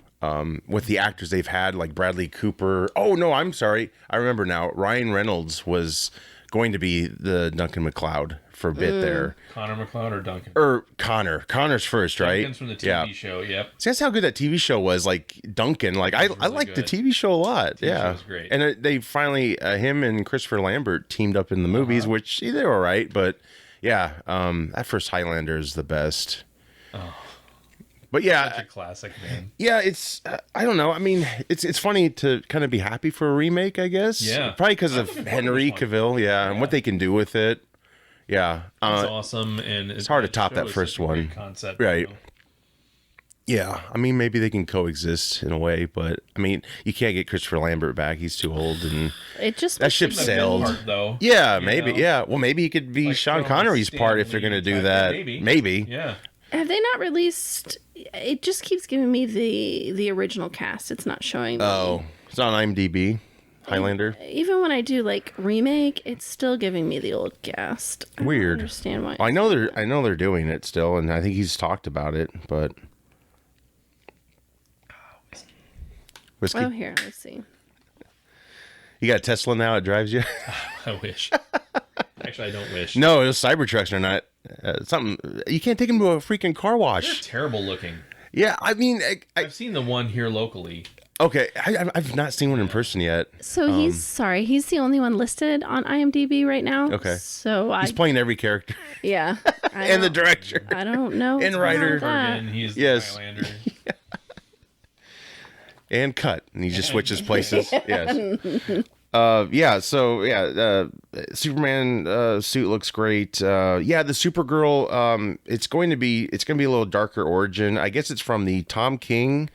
S1: With the actors they've had, like Bradley Cooper. Oh no, I'm sorry. I remember now. Ryan Reynolds was going to be the Duncan MacLeod for a bit there.
S5: Connor McLeod or Duncan?
S1: Or Connor. Connor's first, right?
S5: Duncan's from the TV show, yep.
S1: See, that's how good that TV show was. Like Duncan, like I liked the
S5: good.
S1: TV show a lot.
S5: TV
S1: yeah,
S5: show was great.
S1: And they finally him and Christopher Lambert teamed up in the movies, which they were all right. But yeah, that first Highlander is the best.
S5: Oh.
S1: But yeah,
S5: Such a classic, man.
S1: yeah, it's I don't know. I mean, it's funny to kind of be happy for a remake, I guess.
S5: Yeah.
S1: Probably because of
S5: looking forward to
S1: Henry
S5: this one.
S1: Cavill, and what they can do with it. Yeah.
S5: It's awesome, and it's
S1: hard to top that first one.
S5: Concept,
S1: Right. Yeah, I mean, maybe they can coexist in a way, but I mean, you can't get Christopher Lambert back. He's too old, and
S2: It just
S1: that ship
S2: was-
S5: The
S1: sailed.
S5: part, though.
S1: Yeah,
S5: you
S1: maybe.
S5: know?
S1: Yeah, well, maybe he could be
S5: Like
S1: Sean
S5: throwing
S1: Connery's
S5: Stan
S1: part if they're
S5: Lee
S1: going to do
S5: type-
S1: that.
S5: Maybe. Yeah.
S2: Have they not released? It just keeps giving me the original cast. It's not showing me.
S1: Oh, it's on IMDb. Highlander.
S2: Even when I do like remake, it's still giving me the old cast. I
S1: Weird.
S2: don't understand why.
S1: I know they're doing it still, and I think he's talked about it. But whiskey.
S2: Oh, here, let's see.
S1: You got a Tesla now? It drives you?
S5: I wish. Actually, I don't wish.
S1: No, those Cybertrucks are not something. You can't take them to a freaking car
S5: They're
S1: wash.
S5: terrible looking.
S1: Yeah, I mean,
S5: I've seen the one here locally.
S1: okay, I've not seen one in person yet.
S2: So he's the only one listed on IMDb right now.
S1: Okay.
S2: So
S1: He's playing every character
S2: yeah. I
S1: and the
S2: don't-
S1: director.
S2: I don't know. what's
S1: and
S2: going on
S1: writer.
S2: with that.
S5: And he's
S1: Yes.
S5: the Highlander.
S1: And cut, and he just switches places. Yes. Yeah. So yeah, Superman suit looks great. Yeah, the Supergirl. It's going to be a little darker origin. I guess it's from the Tom King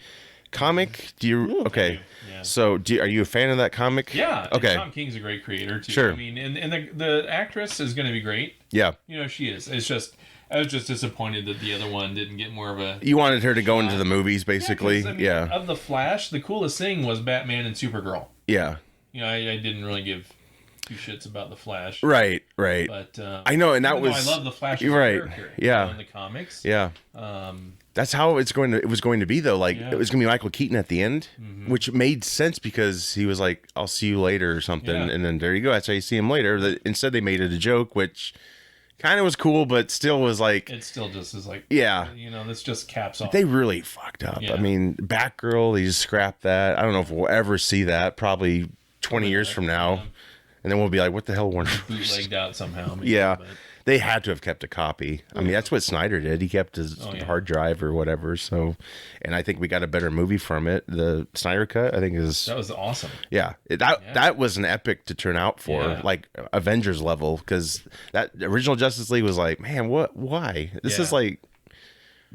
S1: Comic? Do you okay?
S5: Yeah.
S1: So are you a fan of that comic?
S5: Yeah.
S1: Okay.
S5: Tom King's a great creator too.
S1: Sure.
S5: I mean, and the actress is going to be great.
S1: Yeah.
S5: You know, she is. It's just I was just disappointed that the other one didn't get more of a.
S1: You wanted her to go into the movies, basically.
S5: 'cause, I mean,
S1: Yeah.
S5: Of the Flash, the coolest thing was Batman and Supergirl.
S1: Yeah.
S5: You know, I didn't really give two shits about the Flash.
S1: Right. Right.
S5: But
S1: I know, and that
S5: even though
S1: was
S5: I love the Flash as a
S1: right.
S5: character.
S1: Yeah.
S5: In the comics.
S1: Yeah. That's how it was going to be though. Like
S5: Yeah.
S1: it was going to be Michael Keaton at the end, which made sense because he was like, "I'll see you later" or something,
S5: Yeah.
S1: and then there you go. That's how you see him later. Instead, they made it a joke, which kind of was cool, but still was like,
S5: It still just is like.
S1: yeah.
S5: You know, this just caps off.
S1: They really fucked up.
S5: Yeah.
S1: I mean, Batgirl, they just scrapped that. I don't know if we'll ever see that. Probably 20 years from now,
S5: Yeah.
S1: and then we'll be like, "What the hell, Warner Bros.?"
S5: Bootlegged out somehow. Maybe,
S1: Yeah.
S5: but-
S1: They had to have kept a copy. I mean, that's what Snyder did. He kept his
S5: Oh, yeah.
S1: hard drive or whatever. So, and I think we got a better movie from it. The Snyder cut, I think, is
S5: That was awesome.
S1: yeah. That was an epic to turn out for,
S5: Yeah.
S1: like Avengers level, because that original Justice League was like, man, what? Why? This
S5: Yeah.
S1: is like,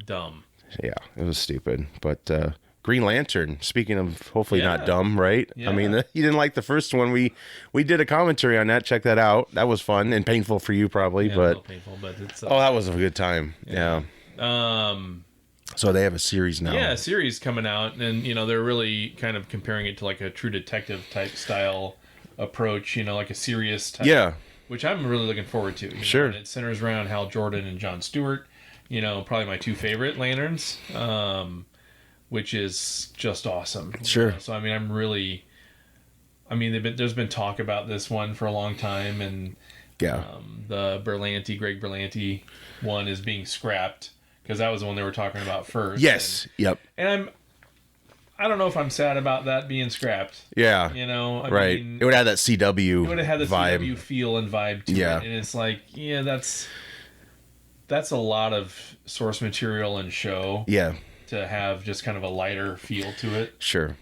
S5: Dumb.
S1: yeah, it was stupid. But Green Lantern. Speaking of hopefully
S5: Yeah.
S1: not dumb, right?
S5: Yeah.
S1: I mean, you didn't like the first one. We did a commentary on that. Check that out. That was fun and painful for you probably,
S5: Yeah, a
S1: but
S5: little painful, but it's.
S1: oh, that was a good time. Yeah. So they have a series now.
S5: Yeah, a series coming out, and you know they're really kind of comparing it to like a True Detective type style approach. You know, like a serious type.
S1: Yeah.
S5: Which I'm really looking forward to. You
S1: Sure.
S5: know, and it centers around Hal Jordan and John Stewart. You know, probably my two favorite Lanterns, which is just awesome.
S1: Sure.
S5: You know, so I mean, there's been talk about this one for a long time, and
S1: Yeah.
S5: the Greg Berlanti one is being scrapped because that was the one they were talking about first.
S1: Yes. Yep.
S5: And I don't know if I'm sad about that being scrapped.
S1: Yeah.
S5: You know, I
S1: Right.
S5: mean,
S1: It would have that CW
S5: it would have had the
S1: vibe.
S5: CW feel and vibe to
S1: Yeah.
S5: it, and it's like, yeah, that's a lot of source material and show
S1: Yeah.
S5: to have just kind of a lighter feel to it.
S1: Sure.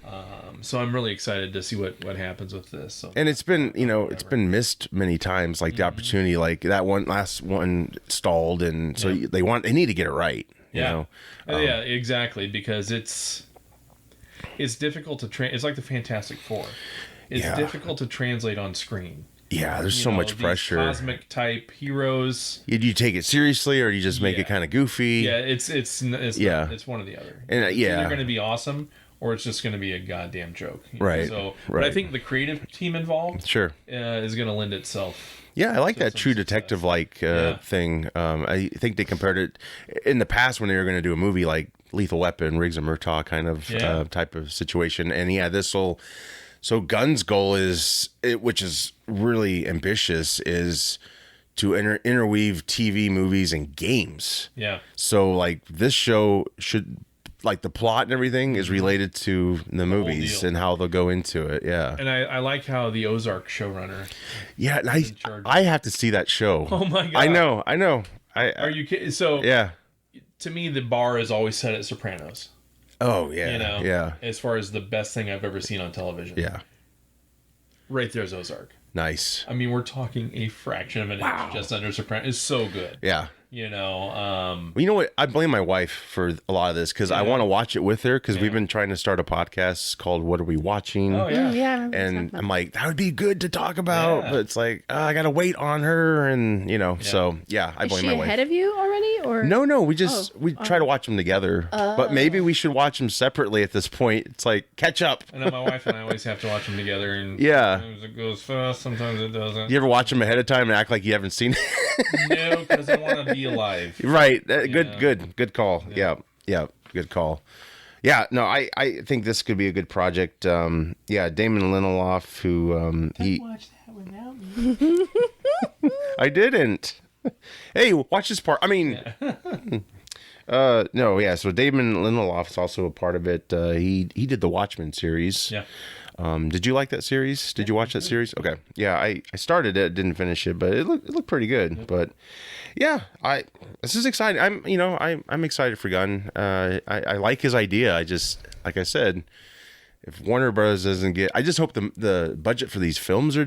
S5: So I'm really excited to see what happens with this. So.
S1: And it's been, it's been missed many times, like the opportunity, like that last one stalled, and so
S5: Yeah.
S1: they need to get it right. You
S5: Yeah.
S1: know?
S5: Yeah, exactly, because it's difficult to it's like the Fantastic Four. It's
S1: Yeah.
S5: difficult to translate on screen.
S1: Yeah, there's
S5: You
S1: so
S5: know,
S1: much
S5: these
S1: pressure.
S5: Cosmic type heroes.
S1: Do you take it seriously, or do you just make
S5: Yeah.
S1: it kind of goofy?
S5: Yeah, it's
S1: Yeah.
S5: not, it's one or the other.
S1: And,
S5: It's
S1: yeah.
S5: either going to be awesome or it's just going to be a goddamn joke. you know?
S1: Right,
S5: So, but I
S1: right.
S5: think the creative team involved
S1: Sure.
S5: is going to lend itself.
S1: Yeah, I like
S5: to
S1: that
S5: some
S1: True
S5: success.
S1: Detective like
S5: Yeah.
S1: thing. I think they compared it in the past when they were going to do a movie like Lethal Weapon, Riggs and Murtaugh kind of
S5: Yeah.
S1: type of situation. And yeah, so Gunn's goal which is really ambitious, is to interweave TV, movies, and games.
S5: Yeah.
S1: So like this show should, like the plot and everything is related to the movies
S5: deal.
S1: and how they'll go into it. Yeah.
S5: And I like how the Ozark showrunner.
S1: Yeah, and
S5: charge.
S1: I have to see that show.
S5: Oh my God.
S1: I know.
S5: Are you kidding? So
S1: Yeah.
S5: to me, the bar is always set at Sopranos.
S1: Oh yeah.
S5: You know,
S1: Yeah.
S5: as far as the best thing I've ever seen on television.
S1: Yeah.
S5: Right there's Ozark.
S1: Nice.
S5: I mean, we're talking a fraction of an inch just under Sopranos. It's so good.
S1: Yeah.
S5: You know,
S1: Well, you know what? I blame my wife for a lot of this because I want to watch it with her because we've been trying to start a podcast called "What Are We Watching?"
S5: oh yeah.
S2: Yeah, I remember
S1: And
S2: talking about
S1: I'm like, that would be good to talk about,
S5: Yeah.
S1: but it's like I gotta wait on her, and so yeah, I
S2: Is
S1: blame
S2: she
S1: my wife.
S2: ahead of you already, or
S1: No, we try to watch them together, but maybe we should watch them separately at this point. It's like catch up.
S5: I know my wife and I always have to watch them together, and
S1: Yeah.
S5: sometimes it goes fast, sometimes it doesn't.
S1: You ever watch them ahead of time and act like you haven't seen it?
S5: No, because I want to be alive.
S1: Right.
S5: Yeah.
S1: Good call. Yeah. Good call. Yeah. No, I think this could be a good project. Damon Lindelof, who he.
S5: Watch that without me.
S1: I didn't. Hey, watch this part. I mean. No, yeah. So Damon Lindelof is also a part of it. He did the Watchmen series.
S5: Yeah.
S1: Did you like that series? Did you watch that series? Okay. Yeah, I started it, didn't finish it, but it looked pretty good. But yeah, this is exciting. I'm excited for Gunn. I like his idea. I just, like I said, if Warner Bros. Doesn't get, I just hope the budget for these films are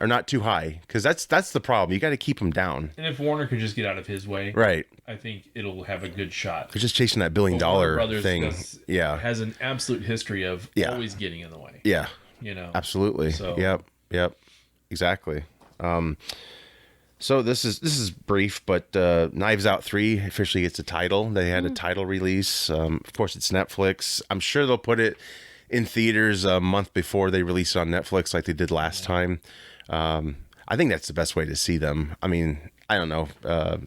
S1: not too high, because that's the problem. You got to keep them down.
S5: And if Warner could just get out of his way,
S1: Right.
S5: I think it'll have a good shot.
S1: They're just chasing that $1 billion
S5: Warner Brothers
S1: thing. Yeah.
S5: has an absolute history of
S1: Yeah.
S5: always getting in the way.
S1: Yeah.
S5: You know,
S1: Absolutely.
S5: So-
S1: Yep. Exactly. So this is brief, but Knives Out 3 officially gets a title. They had a title release. Of course, it's Netflix. I'm sure they'll put it in theaters a month before they release it on Netflix, like they did last time. I think that's the best way to see them. I mean, I don't know.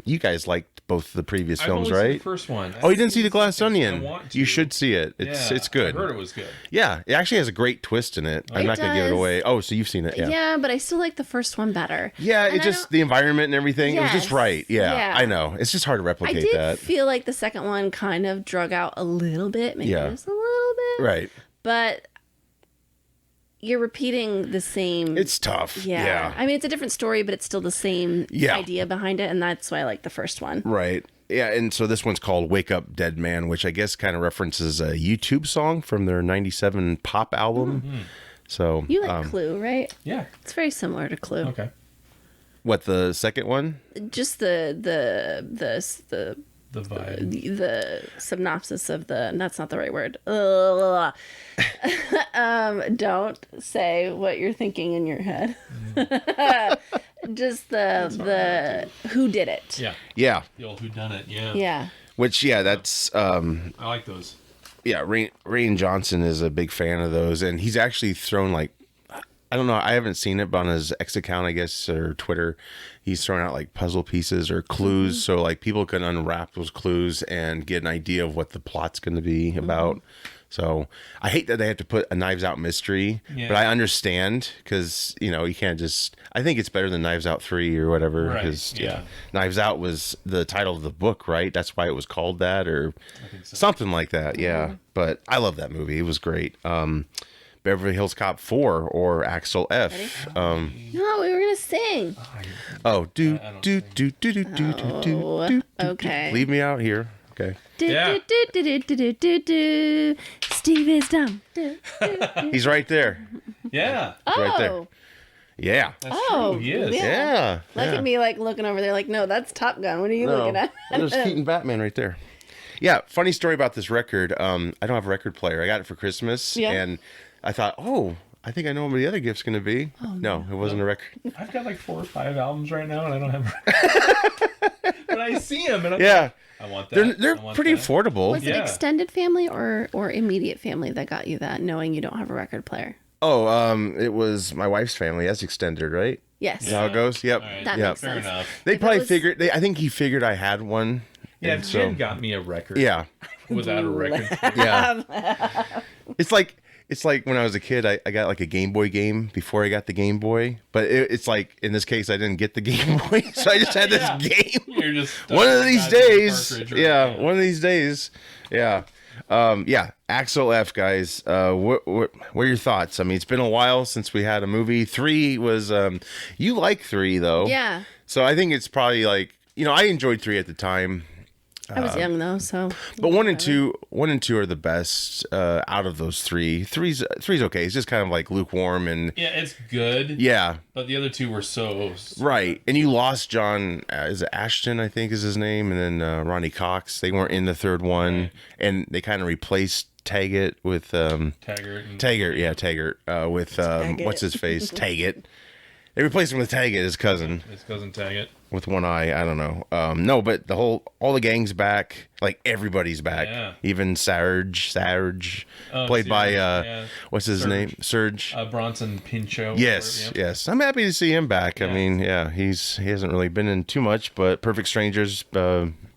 S1: You guys liked both the previous
S5: I've
S1: films,
S5: only seen
S1: right?
S5: the first one.
S1: Oh, you didn't see The Glass
S5: I
S1: Onion?
S5: want to.
S1: You should see it. It's good.
S5: I heard it was good.
S1: Yeah, it actually has a great twist in it. I'm not going to give it
S2: does.
S1: away. Oh, so you've seen it?
S2: Yeah, but I still like the first one better.
S1: Yeah,
S2: And
S1: it
S2: I
S1: just
S2: don't-
S1: the environment and everything. It was just
S2: Yes.
S1: right. Yeah,
S2: Yeah.
S1: I know. It's just hard to
S2: I
S1: replicate
S2: did
S1: that.
S2: feel like the second one kind of drug out a little bit, maybe
S1: Yeah.
S2: just a little bit.
S1: Right.
S2: But you're repeating the same.
S1: It's tough.
S2: yeah.
S1: Yeah.
S2: I mean, it's a different story, but it's still the same
S1: Yeah.
S2: idea behind it, and that's why I like the first one.
S1: Right. Yeah, and so this one's called Wake Up Dead Man, which I guess kind of references a YouTube song from their 97 pop album. So,
S2: You like Clue, right?
S5: Yeah.
S2: It's very similar to Clue.
S5: Okay.
S1: what, the second one?
S2: Just the
S5: The vibe.
S2: the synopsis of that's not the right word. Don't say what you're thinking in your head. Just the who did it.
S5: Yeah.
S1: Yeah.
S5: The old whodunit. Yeah.
S2: Yeah.
S1: Which, yeah, that's,
S5: I like those.
S1: yeah, Rain Johnson is a big fan of those, and he's actually thrown, like, I don't know, I haven't seen it, but on his X account, I guess, or Twitter, he's throwing out like puzzle pieces or clues, so like people can unwrap those clues and get an idea of what the plot's going to be about. So I hate that they have to put a Knives Out mystery,
S5: Yeah.
S1: but I understand, because you can't just. I think it's better than Knives Out 3 or whatever.
S5: Right,
S1: 'Cause,
S5: yeah.
S1: Knives Out was the title of the book, right? That's why it was called that, or something like that. Yeah, but I love that movie. It was great. Beverly Hills Cop 4 or Axel F.
S2: No, we were gonna sing.
S1: Oh, do
S5: I don't
S1: do
S5: think-
S1: do do do do do do.
S2: Oh, okay.
S1: Leave me out here. Okay.
S5: Yeah.
S2: Do. Steve is dumb.
S1: He's right there.
S5: Yeah.
S1: right there.
S2: Oh,
S1: Yeah.
S5: That's
S2: Oh,
S5: true. He is.
S2: yeah.
S1: Yeah.
S2: look
S1: yeah.
S2: at me like looking over there like, no, that's Top Gun. What are you looking at?
S1: There's Keaton Batman right there. Yeah, funny story about this record. I don't have a record player. I got it for Christmas,
S2: Yeah.
S1: and I thought, I think I know what the other gift's going to be. No, it wasn't a record.
S5: I've got like 4 or 5 albums right now, and I don't have. But I see them, and I'm
S1: Yeah,
S5: like, I want that.
S1: they're
S5: I want
S1: pretty
S5: that.
S1: affordable.
S2: Was it
S5: Yeah.
S2: extended family or immediate family that got you that, knowing you don't have a record player?
S1: It was my wife's family. That's extended, right?
S2: Yes.
S1: Is that how it goes? Yep.
S5: All right,
S2: That
S1: yep.
S2: makes
S5: Fair
S2: sense.
S5: enough.
S1: They
S2: If it
S1: probably
S2: was-
S1: figured. I think he figured I had one.
S5: Yeah,
S1: and
S5: if
S1: so
S5: Jen got me a record
S1: yeah,
S5: without a record.
S1: yeah. It's like when I was a kid, I got like a Game Boy game before I got the Game Boy. But it's like in this case, I didn't get the Game Boy, so I just had this
S5: Yeah.
S1: game.
S5: You're just
S1: One of these
S5: stuck in the
S1: days,
S5: cartridge, right?
S1: yeah. One of these days, yeah. Axel F, guys. What are your thoughts? I mean, it's been a while since we had a movie. 3 was you like 3 though,
S2: Yeah.
S1: So I think it's probably like I enjoyed 3 at the time.
S2: I was young though, so.
S1: But 1 and 2 are the best out of those 3. Three's okay. It's just kind of like lukewarm and
S5: Yeah, it's good.
S1: yeah,
S5: But the other 2 were so.
S1: right. And you lost John, is it Ashton? I think is his name, and then Ronnie Cox. They weren't in the third one,
S5: Right.
S1: and they kind of replaced Taggart with
S5: Taggart. And,
S1: Taggart with
S2: Taggart.
S1: what's his face Taggart. They replaced him with Taggart, his cousin,
S5: His cousin Taggart.
S1: with one eye. I don't know. No, but all the gang's back. Like everybody's back.
S5: Yeah.
S1: Even Sarge,
S5: Oh,
S1: played by
S5: yeah.
S1: what's his
S5: Surge.
S1: name? Surge.
S5: Bronson Pinchot.
S1: Yes,
S5: Yep.
S1: yes. I'm happy to see him back. I
S5: Yeah.
S1: mean, yeah, he hasn't really been in too much, but Perfect Strangers,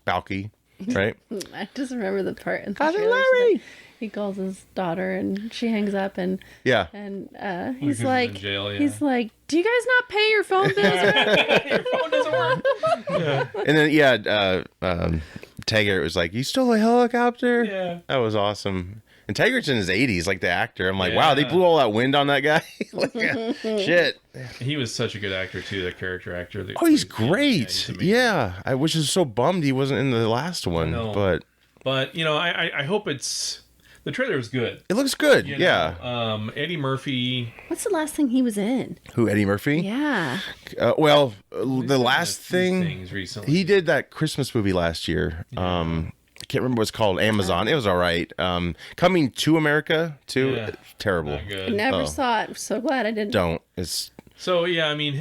S1: Balky, right?
S2: I just remember the part in the
S1: Cousin
S2: trailers
S1: Larry!
S2: that he calls his daughter and she hangs up and
S1: Yeah.
S2: he's
S5: he's
S2: like,
S5: in jail, yeah.
S2: he's like, do you guys not pay your phone bills? Right?
S5: Your phone doesn't work.
S1: And then Taggart was like, "You stole a helicopter."
S5: Yeah.
S1: That was awesome. And Taggart's in his 80s, like the actor. I'm like, wow, they
S5: Yeah.
S1: blew all that wind on that guy. Like, shit.
S5: He was such a good actor too. That character actor. that
S1: Oh, he's
S5: played-
S1: great.
S5: he's amazing.
S1: Yeah, I was just so bummed he wasn't in the last one.
S5: know.
S1: But
S5: But I hope it's The trailer was good.
S1: It looks good.
S5: You
S1: Yeah.
S5: know? Eddie Murphy.
S2: What's the last thing he was in?
S1: Who? Eddie Murphy?
S2: Yeah.
S1: Well,
S5: He's
S1: the
S5: done
S1: last
S5: a few
S1: thing
S5: things recently.
S1: he did that Christmas movie last year. I can't remember what it's called. Amazon. It was all right. Coming to America too.
S5: Yeah.
S1: Terrible.
S5: Not good.
S2: Never
S1: Oh.
S2: saw it. I'm so glad I didn't.
S1: Don't. It's
S5: So yeah, I mean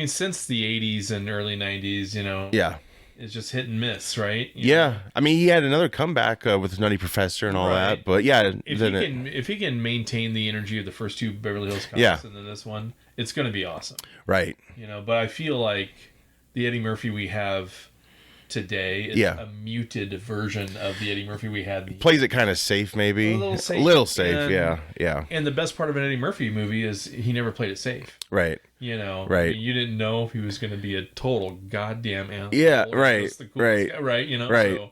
S5: since the 80s and early 90s,
S1: yeah.
S5: it's just hit and miss, right? You know?
S1: Yeah. I mean, he had another comeback with Nutty Professor and all
S5: Right.
S1: that. But yeah,
S5: If he can maintain the energy of the first two Beverly Hills Cops
S1: Yeah.
S5: and then this one, it's going to be awesome.
S1: right.
S5: But I feel like the Eddie Murphy we have today is
S1: Yeah.
S5: a muted version of the Eddie Murphy we had.
S1: Plays it kind of safe, maybe.
S5: A little safe.
S1: Little safe.
S5: And-
S1: Yeah. Yeah.
S5: And the best part of an Eddie Murphy movie is he never played it safe.
S1: Right.
S5: I
S1: Right.
S5: mean, you didn't know if he was going to be a total goddamn asshole.
S1: Yeah,
S5: or
S1: right,
S5: just the coolest
S1: right,
S5: guy, right.
S1: right.
S5: So,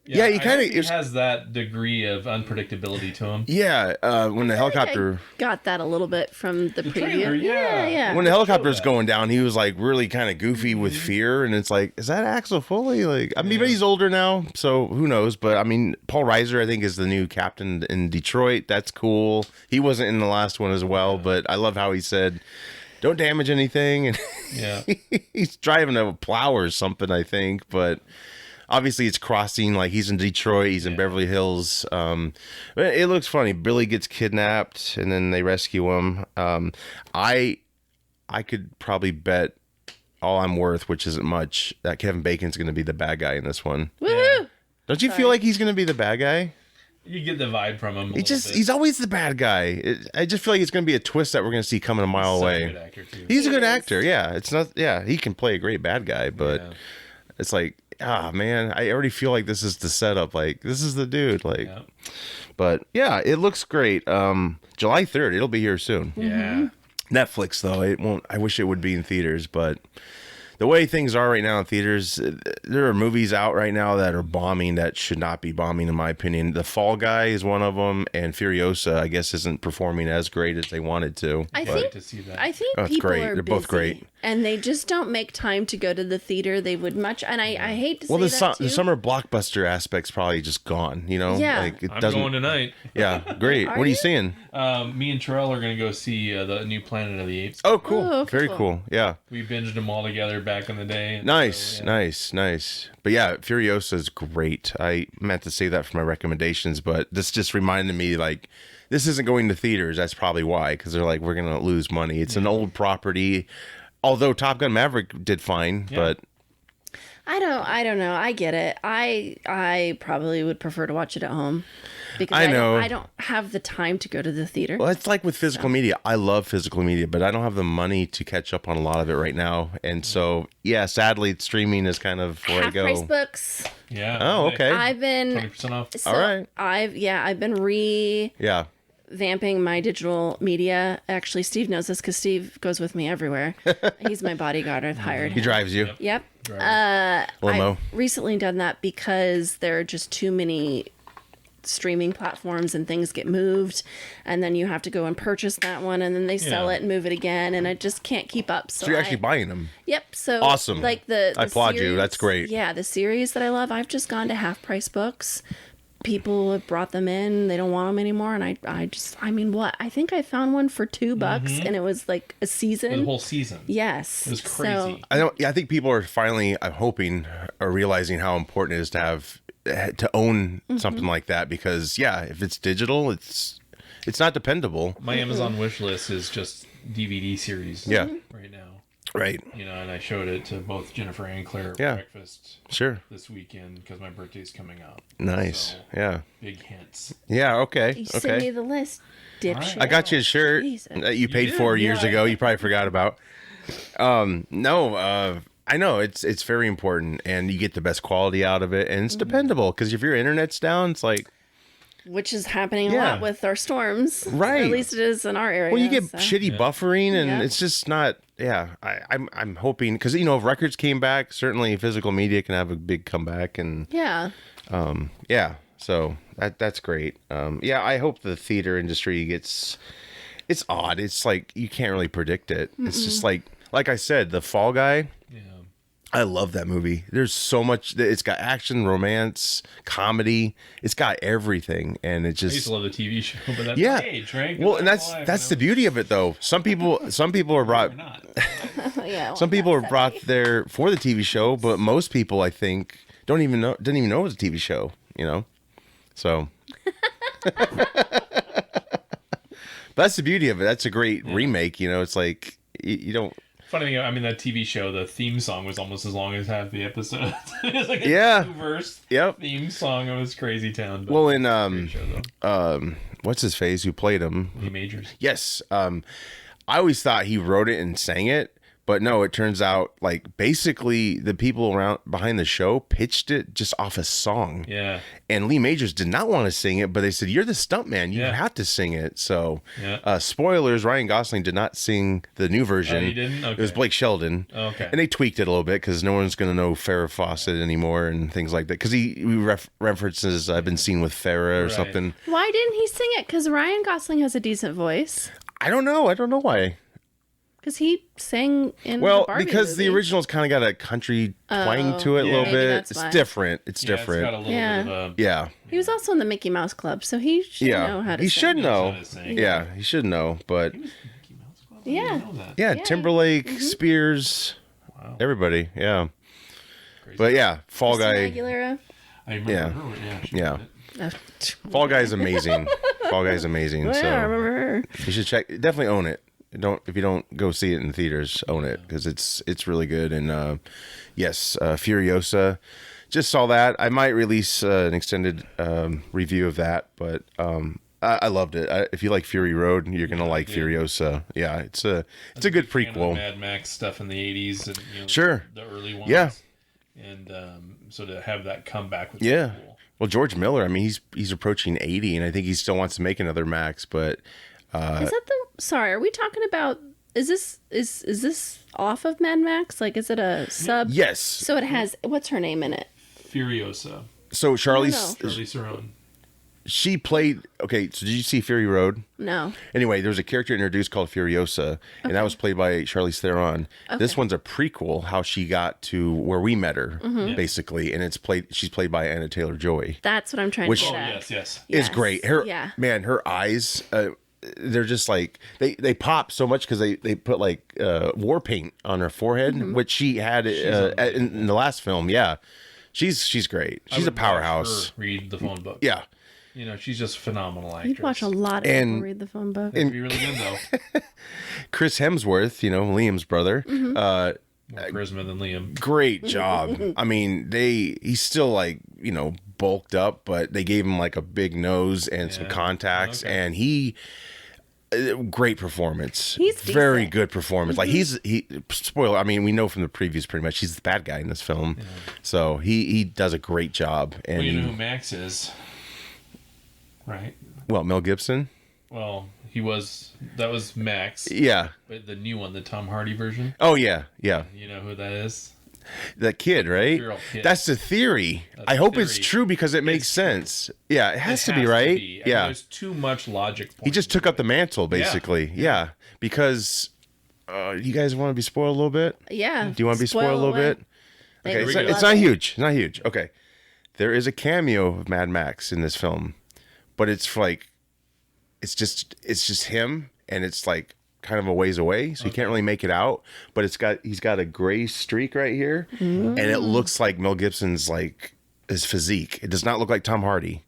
S1: Yeah, he
S5: I
S1: kinda-
S5: think he
S1: it's-
S5: has that degree of unpredictability to him.
S1: Yeah. When the helicopter.
S2: I got that a little bit from the preview.
S5: trailer, yeah.
S2: Yeah.
S1: When the helicopter's
S5: that.
S1: going down, he was like really kind of goofy with fear, and it's like, is that Axel Foley? Like, I mean, but he's older now, so who knows? But I mean, Paul Reiser, I think, is the new captain in Detroit. That's cool. He wasn't in the last one as well, but I love how he said, "Don't damage anything," and
S5: Yeah.
S1: he's driving a plow or something, I think. But obviously, it's crossing. Like he's in Detroit, he's in Beverly Hills. But it looks funny. Billy gets kidnapped, and then they rescue him. I could probably bet all I'm worth, which isn't much, that Kevin Bacon's going to be the bad guy in this one.
S2: Woohoo!
S1: Don't you feel like he's going to be the bad guy?
S5: You get the vibe from him.
S1: He's always the bad guy. I just feel like it's going to be a twist that we're going to see coming a mile
S5: Such a
S1: away.
S5: good actor, too.
S1: He's a good actor. Yeah, it's not. Yeah, he can play a great bad guy, but
S5: Yeah.
S1: it's like, man, I already feel like this is the setup. Like this is the dude. Like,
S5: Yeah.
S1: but yeah, it looks great. July 3rd, it'll be here soon.
S5: Yeah.
S1: Netflix though, it won't. I wish it would be in theaters, but the way things are right now in theaters, there are movies out right now that are bombing that should not be bombing, in my opinion. The Fall Guy is one of them, and Furiosa, I guess, isn't performing as great as they wanted to.
S2: I
S5: I'd
S2: think
S5: like to see that.
S2: I think
S1: Oh, it's
S2: people
S1: great.
S2: are
S1: They're both
S2: busy,
S1: great.
S2: and they just don't make time to go to the theater. They would much, and I hate to
S1: Well,
S2: say
S1: the,
S2: that too.
S1: the summer blockbuster aspect's probably just gone.
S2: Yeah.
S1: like it
S5: I'm
S1: doesn't.
S5: going tonight.
S1: Yeah, great. What are you
S2: you?
S1: seeing?
S5: Me and Terrell are going to go see the new Planet of the Apes.
S1: Oh, cool.
S2: Oh,
S1: Very
S2: cool.
S1: cool. Yeah.
S5: We binged them all together back in the day. and
S1: Nice,
S5: so, yeah.
S1: nice. But yeah, Furiosa is great. I meant to say that for my recommendations, but this just reminded me, like, this isn't going to theaters. That's probably why, because they're like, we're going to lose money. It's an old property. Although Top Gun Maverick did fine, but
S2: I don't know. I get it. I probably would prefer to watch it at home because
S1: I know.
S2: I don't have the time to go to the theater.
S1: well, it's like with physical media. I love physical media, but I don't have the money to catch up on a lot of it right now. And so, yeah, sadly, streaming is kind of where I
S2: Half
S1: go.
S2: price books.
S5: Yeah.
S1: Oh, okay.
S2: I've been
S5: 20% off.
S2: so
S1: All right.
S2: I've been
S1: Yeah.
S2: revamping my digital media. Actually, Steve knows this because Steve goes with me everywhere. He's my bodyguard. I've hired
S1: He
S2: him.
S1: drives you.
S2: Yep.
S1: Limo.
S2: I've recently done that because there are just too many streaming platforms and things get moved, and then you have to go and purchase that one, and then they sell
S5: Yeah.
S2: it and move it again, and I just can't keep up. So
S1: So you're actually buying them.
S2: Yep. So
S1: Awesome.
S2: Like the
S1: I applaud you.
S2: series-
S1: That's great.
S2: Yeah, the series that I love, I've just gone to half price books. People have brought them in. They don't want them anymore, and I mean, what? I think I found one for $2, and it was like a season.
S5: The whole season.
S2: Yes.
S5: It was
S2: So,
S5: crazy.
S1: I think people are finally, I'm hoping, are realizing how important it is to have to own something like that, because if it's digital, it's not dependable.
S5: My Amazon wish list is just DVD series
S1: Yeah.
S5: right now.
S1: Right.
S5: And I showed it to both Jennifer and Claire at
S1: Yeah.
S5: breakfast
S1: Sure.
S5: this weekend because my birthday's coming up.
S1: Nice.
S5: So,
S1: Yeah.
S5: big hints.
S1: Yeah. Okay.
S2: you send me
S1: Okay.
S2: the list, dipshit.
S1: I got you a shirt
S2: Jesus.
S1: that you paid
S5: did?
S1: for years
S5: Yeah.
S1: ago. You probably forgot about. No. I know it's very important, and you get the best quality out of it, and it's dependable. Because if your internet's down, it's like,
S2: Which is happening a
S1: Yeah.
S2: lot with our storms.
S1: Right.
S2: At least it is in our area.
S1: well, you get
S2: so.
S1: shitty buffering, and
S2: Yeah.
S1: it's just not. Yeah, I'm hoping, because if records came back, certainly physical media can have a big comeback, and
S2: Yeah.
S1: yeah, so that's great. I hope the theater industry gets. It's odd. It's like you can't really predict it. It's just like I said, the Fall Guy.
S5: Yeah.
S1: I love that movie. There's so much. It's got action, romance, comedy. It's got everything, and it
S5: I used
S1: just
S5: to love the TV show, but that's
S1: yeah.
S5: my age, right?
S1: Well, and that's the beauty of it, though. Some people are brought.
S5: Not.
S2: Yeah.
S1: Some people are brought there for the TV show, but most people, I think, didn't even know it was a TV show. You know, so. But that's the beauty of it. That's a great remake. You know, it's like you don't.
S5: Funny thing, I mean, that TV show, the theme song was almost as long as half the episode. It was like a
S1: Yeah.
S5: 2-verse
S1: Yep.
S5: theme song. It was Crazy Town. But
S1: Well, in
S5: great show, though.
S1: what's his face who played him?
S5: Lee Majors.
S1: Yes. I always thought he wrote it and sang it, but no, it turns out like basically the people around behind the show pitched it just off a song.
S5: Yeah.
S1: And Lee Majors did not want to sing it, but they said, "You're the stuntman. You
S5: Yeah.
S1: have to sing it." So,
S5: Yeah.
S1: spoilers: Ryan Gosling did not sing the new version.
S5: Oh, he didn't?
S1: It was
S5: Okay.
S1: Blake Sheldon.
S5: Okay.
S1: And they tweaked it a little bit because no one's going to know Farrah Fawcett anymore and things like that. Because he references I've been seen with Farrah or
S5: Right.
S1: something.
S2: Why didn't he sing it? Because Ryan Gosling has a decent voice.
S1: I don't know. I don't know why.
S2: Because he sang in the
S1: Well,
S2: Barbie
S1: because the
S2: movie.
S1: original's kind of got a country twang to it a
S5: yeah.
S1: little
S2: Maybe
S1: bit.
S2: that's
S1: It's
S2: why.
S1: different. It's
S5: Yeah,
S1: different.
S5: It's got a little
S2: Yeah.
S5: bit of a...
S1: Yeah.
S2: He was also in the Mickey Mouse Club, so he should know how to
S1: He
S2: sing.
S1: should know.
S5: how to sing.
S1: Yeah, he should know. But
S5: Mickey Mouse Club? I
S2: Yeah.
S5: didn't know that.
S1: yeah,
S2: Yeah.
S1: Timberlake, Spears,
S5: Wow.
S1: everybody. Yeah.
S5: Crazy.
S1: But yeah, Fall
S2: Christina
S1: Guy.
S2: Aguilera.
S5: I remember
S1: Yeah.
S5: her. Yeah. She
S1: Yeah.
S5: did it.
S1: Fall Guy's amazing. Fall Guy's amazing.
S2: Well,
S1: So
S2: yeah, I remember her.
S1: you should check. Definitely own it. If you don't go see it in theaters, own it because it's really good. And yes, Furiosa. Just saw that. I might release an extended review of that, but I loved it. If you like Fury Road, you're gonna like Furiosa. Yeah, it's a good
S5: Fan of the
S1: prequel.
S5: Mad Max stuff in the 80s and
S1: Sure.
S5: the early ones.
S1: Yeah.
S5: And so to have that come back was
S1: Yeah.
S5: cool.
S1: Well, George Miller. I mean, he's approaching 80, and I think he still wants to make another Max. But
S2: Is that the? Sorry, are we talking about? Is this off of Mad Max? Like, is it a sub?
S1: yes.
S2: So it has what's her name in it?
S5: Furiosa.
S1: So Charlize,
S2: No.
S5: Charlize Theron.
S1: she played. Okay, so did you see Fury Road?
S2: No.
S1: Anyway, there was a character introduced called Furiosa, and that was played by Charlize Theron. This one's a prequel, how she got to where we met her, basically, and she's played by Anna Taylor-Joy.
S2: That's what I'm trying
S1: Which-
S2: to
S5: Oh,
S2: get at.
S5: yes, yes.
S1: Is great. Her
S2: Yeah.
S1: man, her eyes, they're just like they pop so much because they put like war paint on her forehead, which she had in the last film. Yeah, she's great.
S5: I
S1: She's a
S5: would watch
S1: powerhouse.
S5: her read the phone book.
S1: Yeah.
S5: You know, she's just a phenomenal actress.
S2: You'd watch a lot of
S1: And-
S2: people read the phone book.
S5: It'd be really good, though.
S1: Chris Hemsworth, Liam's brother.
S5: More charisma than Liam.
S1: Great job. I mean, he's still like, bulked up, but they gave him like a big nose and some
S5: Yeah.
S1: contacts,
S5: Okay.
S1: and he great performance.
S2: He's
S1: very
S2: decent.
S1: good performance. Like he spoiler, I mean, we know from the previews pretty much he's the bad guy in this film. So he does a great job. And
S5: Well, you know who Max is, right?
S1: Mel Gibson?
S5: Well, that was Max,
S1: Yeah.
S5: but the new one, the Tom Hardy version,
S1: Oh yeah. Yeah.
S5: you know who that is?
S1: That kid, right?
S5: Feral kid.
S1: That's the theory.
S5: That's
S1: I
S5: the
S1: hope it's
S5: theory.
S1: true because it makes sense. Yeah, it has to be,
S5: Has
S1: right?
S5: I mean,
S1: Yeah.
S5: there's too much logic.
S1: He just took up the mantle, basically. Yeah. Because you guys want to be spoiled a little bit?
S2: Yeah.
S1: Do you want to be spoiled a little bit? Okay,
S5: Here we go.
S1: it's not huge. It's not huge. Okay. There is a cameo of Mad Max in this film, but it's like, it's just him, and it's like kind of a ways away, so you can't really make it out. But he's got a gray streak right here, and it looks like Mel Gibson's like his physique. It does not look like Tom Hardy.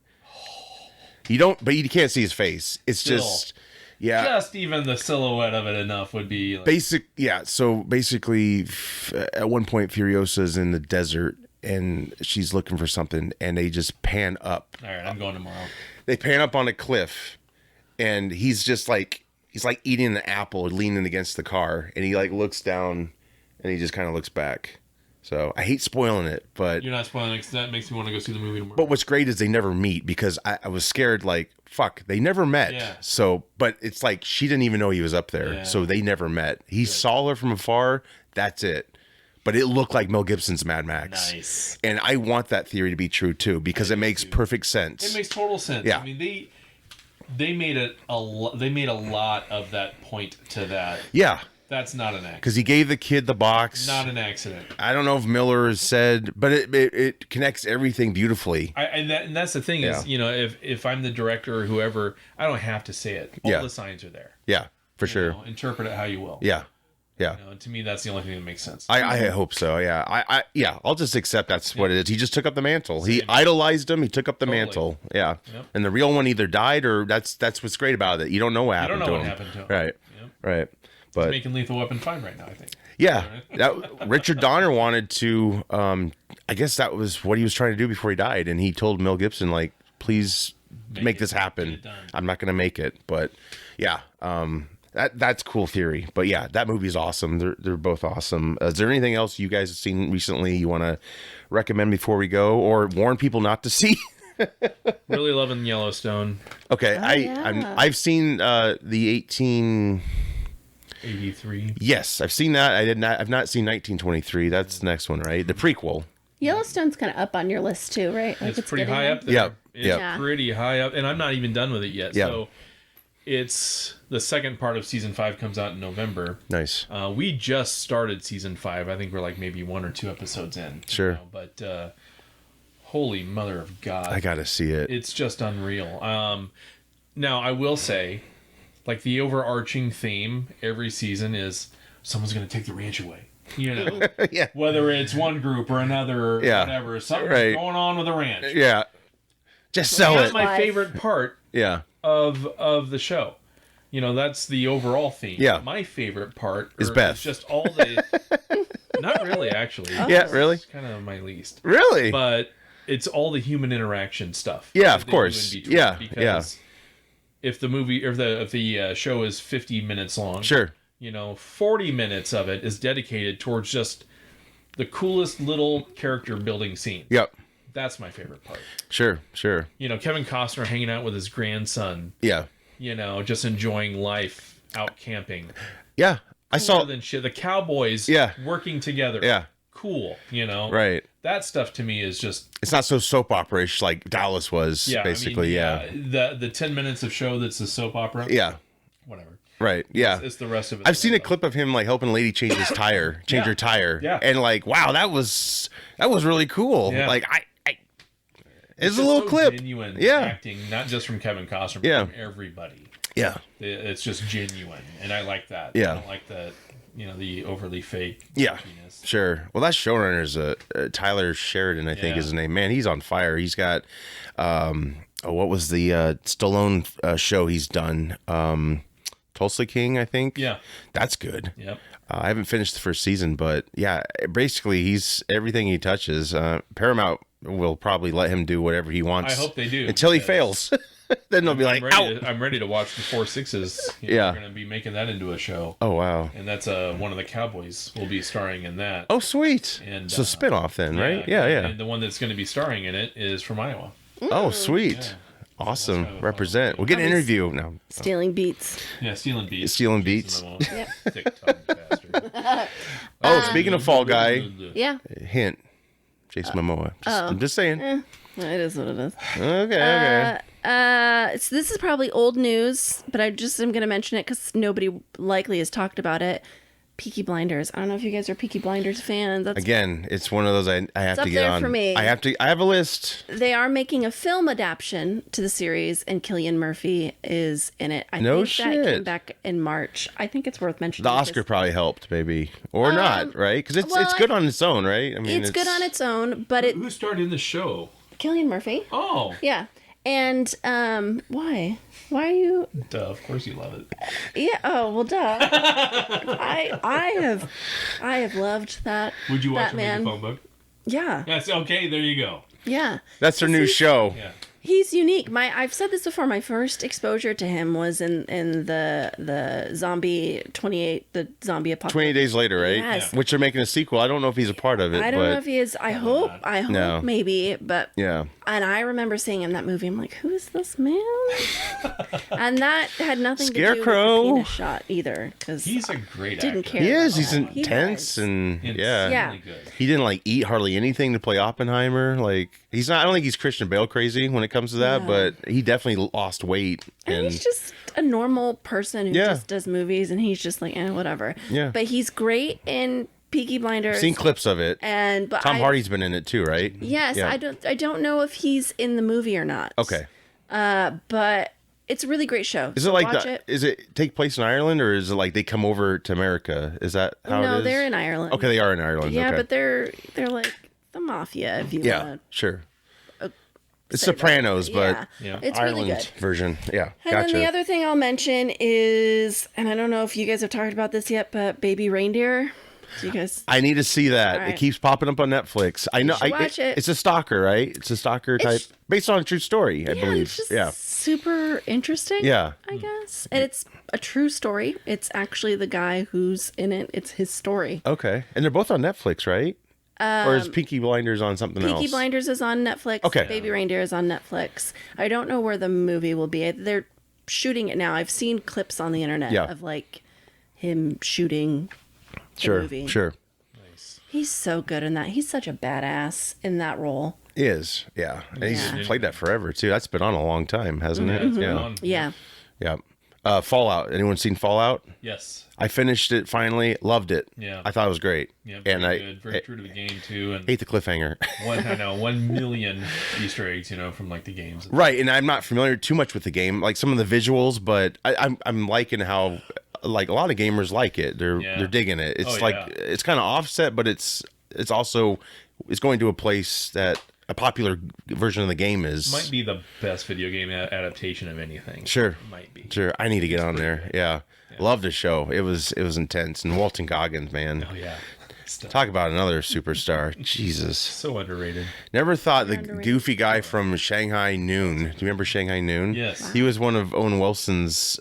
S1: But you can't see his face. It's
S5: Still.
S1: just, yeah.
S5: Just even the silhouette of it enough would be like,
S1: So basically, at one point, Furiosa's in the desert and she's looking for something, and they just pan up.
S5: all right, I'm going tomorrow.
S1: They pan up on a cliff, and he's like eating an apple, leaning against the car, and he like looks down, and he just kind of looks back. So I hate spoiling it, but
S5: You're not spoiling it 'cause that makes me want to go see the movie tomorrow.
S1: what's great is they never meet, because I was scared, like, fuck, they never met.
S5: Yeah.
S1: So, but it's like she didn't even know he was up there,
S5: Yeah.
S1: so they never met. He saw her from afar. That's it. But it looked like Mel Gibson's Mad Max.
S5: Nice.
S1: And I want that theory to be true too, because it makes perfect sense.
S5: It makes total sense.
S1: Yeah.
S5: I mean, they made a lot of that point to that.
S1: Yeah.
S5: That's not an accident.
S1: Because he gave the kid the box.
S5: Not an accident.
S1: I don't know if Miller has said, but it connects everything beautifully.
S5: And that's the thing is, if I'm the director or whoever, I don't have to say it. All the signs are there.
S1: Yeah, for sure.
S5: Interpret it how you will.
S1: Yeah.
S5: And to me, that's the only thing that makes sense.
S1: I hope so. Yeah. I'll just accept that's what it is. He just took up the mantle. He idolized him. He took up the mantle. Yeah.
S5: Yep.
S1: And the real one either died or that's what's great about it. You don't know what happened to him.
S5: happened to him.
S1: Right.
S5: Yep.
S1: Right. But
S5: He's making Lethal Weapon 5 right now, I think.
S1: yeah, Richard Donner wanted to. I guess that was what he was trying to do before he died, and he told Mel Gibson, like, "Please make this happen.
S5: Get it done."
S1: I'm not going to make it." But yeah, that's cool theory. But yeah, that movie's awesome. They're both awesome. Is there anything else you guys have seen recently you want to recommend before we go, or warn people not to see?
S5: Really loving Yellowstone.
S1: Okay,
S2: yeah.
S1: I've seen the
S5: 83.
S1: Yes, I've seen that. I've not seen 1923. That's the next one, right? The prequel.
S2: Yellowstone's kind of up on your list too, right? Like
S5: It's pretty
S2: getting
S5: high
S2: there.
S5: up there.
S1: Yep.
S5: It's
S2: Yep.
S5: pretty high up, and I'm not even done with it yet.
S1: Yeah.
S5: So it's the second part of season 5 comes out in November.
S1: Nice.
S5: We just started season 5. I think we're like maybe 1 or 2 episodes in.
S1: Sure.
S5: But holy mother of God.
S1: I gotta see it.
S5: It's just unreal. Now, I will say, like, the overarching theme every season is someone's going to take the ranch away. You know,
S1: Yeah.
S5: whether it's one group or another, or
S1: Yeah.
S5: whatever, something's
S1: Right.
S5: going on with the ranch.
S1: Yeah. Just sell
S5: That's
S1: it.
S5: my favorite part
S1: Yeah.
S5: of the show. You know, that's the overall theme.
S1: Yeah.
S5: My favorite part
S1: Is Beth.
S5: just all the... Not really, actually.
S1: Yeah, really?
S5: It's kind of my least.
S1: Really?
S5: But it's all the human interaction stuff.
S1: Yeah,
S5: that
S1: of
S5: they do
S1: course.
S5: in between,
S1: Yeah,
S5: because if the movie or if the show is 50 minutes long,
S1: Sure.
S5: 40 minutes of it is dedicated towards just the coolest little character building scene.
S1: Yep.
S5: That's my favorite part.
S1: Sure.
S5: Kevin Costner hanging out with his grandson,
S1: Yeah.
S5: just enjoying life out camping.
S1: Yeah. I saw.
S5: Cooler than shit. The cowboys working together.
S1: Yeah.
S5: Cool,
S1: Right.
S5: That stuff to me is just...
S1: It's not so soap opera-ish like Dallas was,
S5: Yeah,
S1: basically.
S5: I mean, the 10 minutes of show that's a soap opera.
S1: Yeah.
S5: Whatever.
S1: Right. Yeah.
S5: It's the rest of it.
S1: I've seen a clip of him like helping a lady change his tire, her tire.
S5: Yeah.
S1: And like, wow, that was really cool.
S5: Yeah.
S1: Like it's a
S5: just
S1: little
S5: so
S1: clip.
S5: Genuine
S1: Yeah.
S5: acting, not just from Kevin Costner, but
S1: Yeah.
S5: from everybody.
S1: Yeah.
S5: It's just genuine, and I like that.
S1: Yeah.
S5: I don't like that, the overly fake.
S1: Yeah.
S5: goofiness.
S1: Sure. Well, that showrunner is Tyler Sheridan, I think
S5: Yeah.
S1: is his name. Man, he's on fire. He's got what was the Stallone show he's done? Tulsa King, I think.
S5: Yeah.
S1: That's good.
S5: Yep.
S1: I haven't finished the first season, but yeah, basically he's everything he touches. Paramount will probably let him do whatever he wants.
S5: I hope they do,
S1: until he
S5: because
S1: fails. Then they'll be like, out.
S5: I'm ready to watch the 4-6s.
S1: Yeah.
S5: They're going to be making that into a show.
S1: Oh wow.
S5: And that's one of the Cowboys will be starring in that.
S1: Oh sweet.
S5: And,
S1: so spinoff then, right? Yeah.
S5: And the one that's going to be starring in it is from Iowa.
S1: Oh sweet.
S5: Yeah.
S1: Awesome.
S5: kind of
S1: Represent. We'll get an interview now.
S2: Stealing beats.
S5: Yeah, stealing beats.
S1: Stealing beats.
S5: Yep. Thick-tongued bastard.
S1: Oh, speaking of Fall Guy,
S2: Yeah.
S1: hint. Jason Momoa. I'm just saying.
S2: It is what it is.
S1: Okay.
S2: So this is probably old news, but I just am going to mention it because nobody likely has talked about it. Peaky Blinders. I don't know if you guys are Peaky Blinders fans. That's
S1: Again, it's one of those I have
S2: up
S1: to get
S2: there
S1: on.
S2: for me.
S1: I have a list.
S2: They are making a film adaptation to the series, and Cillian Murphy is in it. I
S1: No
S2: think that came
S1: shit.
S2: back in March. I think it's worth mentioning.
S1: The Oscar
S2: because
S1: probably helped, maybe, or not, right? Because it's
S2: well,
S1: good on its own, right? I mean,
S2: It's good on its own, but it
S5: Who starred in the show?
S2: Cillian Murphy.
S5: Oh.
S2: Yeah. And why? Why are you?
S5: Duh, of course you love it.
S2: Yeah. Oh well, duh. I have loved that.
S5: Would you watch him
S2: Batman.
S5: in the phone book?
S2: Yeah.
S5: Yes, okay, there you go.
S2: Yeah.
S1: That's their new show.
S5: Yeah.
S2: He's unique. I've said this before. My first exposure to him was in the zombie 28, the zombie apocalypse.
S1: 28 Days Later, right?
S2: Yes.
S1: Which are making a sequel. I don't know if he's a part of it.
S2: I don't
S1: but
S2: know if he is. I hope
S1: No.
S2: maybe, but
S1: Yeah.
S2: and I remember seeing him in that movie. I'm like, who is this man? And that had nothing to do
S1: Scarecrow.
S2: with the penis shot either, because
S5: He's a great
S2: didn't
S5: actor.
S2: care.
S1: He is.
S2: about
S1: He's
S2: that. He
S1: intense
S2: was.
S1: and
S5: Insanely
S1: yeah.
S5: good.
S1: He didn't like eat hardly anything to play Oppenheimer. Like he's not. I don't think he's Christian Bale crazy when it comes comes to that,
S2: Yeah.
S1: but he definitely lost weight.
S2: And he's just a normal person who
S1: Yeah.
S2: just does movies, and he's just like, whatever.
S1: Yeah.
S2: But he's great in Peaky Blinders.
S1: seen clips of it.
S2: But
S1: Tom Hardy's been in it too, right?
S2: Yes,
S1: Yeah.
S2: I don't know if he's in the movie or not.
S1: Okay.
S2: But it's a really great show.
S1: Is
S2: so
S1: it like
S2: watch
S1: that?
S2: it.
S1: Is it take place in Ireland, or is it like they come over to America? Is that how it
S2: No,
S1: is?
S2: they're in Ireland.
S1: Okay, they are in Ireland.
S2: Yeah,
S1: okay.
S2: but they're like the mafia, if you
S1: Yeah,
S2: want
S1: sure. It's
S2: say that.
S1: Sopranos, but
S5: Yeah.
S2: It's
S1: Ireland
S2: really good.
S1: version. Yeah,
S2: And
S1: gotcha.
S2: then the other thing I'll mention is, and I don't know if you guys have talked about this yet, but Baby Reindeer. Do you guys?
S1: I need to see that.
S2: All right.
S1: It keeps popping up on Netflix. I know.
S2: should watch it.
S1: It's a stalker, right? It's a stalker type, based on a true story, I believe.
S2: It's just
S1: Yeah.
S2: super interesting.
S1: Yeah.
S2: I guess, and it's a true story. It's actually the guy who's in it. It's his story.
S1: Okay, and they're both on Netflix, right? Or is Peaky Blinders on something else?
S2: Peaky Blinders is on Netflix.
S1: Okay.
S2: Baby Reindeer is on Netflix. I don't know where the movie will be. They're shooting it now. I've seen clips on the internet
S1: Yeah.
S2: of like him shooting the
S1: Sure,
S2: movie.
S1: sure.
S2: He's so good in that. He's such a badass in that role.
S1: Is yeah, and
S2: Yeah.
S1: he's played that forever too. That's been on a long time, hasn't it?
S5: It's been
S1: Yeah,
S5: on.
S2: Yeah.
S1: yeah. Fallout. Anyone seen Fallout?
S5: Yes.
S1: I finished it finally. Loved it.
S5: Yeah.
S1: I thought it was great.
S5: Yeah.
S1: and
S5: Very
S1: I
S5: good. Very true to the game too, and
S1: hate the cliffhanger.
S5: 1 million Easter eggs, from like the games.
S1: Right, and I'm not familiar too much with the game, like some of the visuals, but I'm liking how like a lot of gamers like it. They're digging it. It's it's kind of offset, but it's also it's going to a place that a popular version of the game is.
S5: Might be the best video game adaptation of anything.
S1: Sure,
S5: Might be.
S1: Sure, I need to get on there. Yeah. Loved the show. It was intense, and Walton Goggins, man.
S5: Oh yeah. Stuff.
S1: Talk about another superstar. Jesus.
S5: So underrated.
S1: Never thought the goofy guy from Shanghai Noon. Do you remember Shanghai Noon?
S5: Yes.
S1: He was one of Owen Wilson's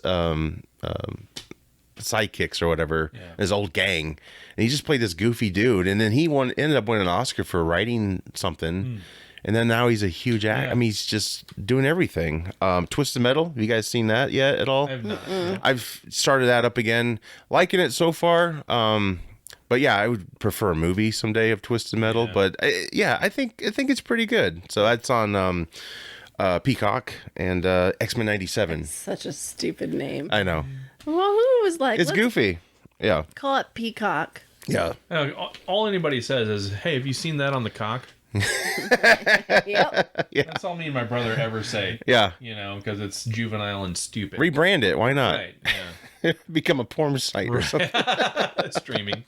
S1: sidekicks or whatever, his old gang. And he just played this goofy dude. And then he ended up winning an Oscar for writing something. And then now he's a huge act.
S5: Yeah.
S1: I mean, he's just doing everything. Twisted Metal. Have you guys seen that yet at all?
S5: I've not.
S1: I've started that up again. Liking it so far. But yeah, I would prefer a movie someday of Twisted Metal.
S5: Yeah.
S1: But I think it's pretty good. So that's on Peacock and X-Men '97.
S2: Such a stupid name.
S1: I know.
S2: Well, who was like,
S1: It's
S2: let's
S1: goofy. Yeah.
S2: call it Peacock.
S1: Yeah.
S5: All anybody says is, "Hey, have you seen that on the cock?"
S2: Yep.
S5: That's all me and my brother ever say.
S1: Yeah.
S5: Because it's juvenile and stupid.
S1: Rebrand it. Why not?
S5: Right. Yeah.
S1: Become a porn site or something.
S5: Streaming.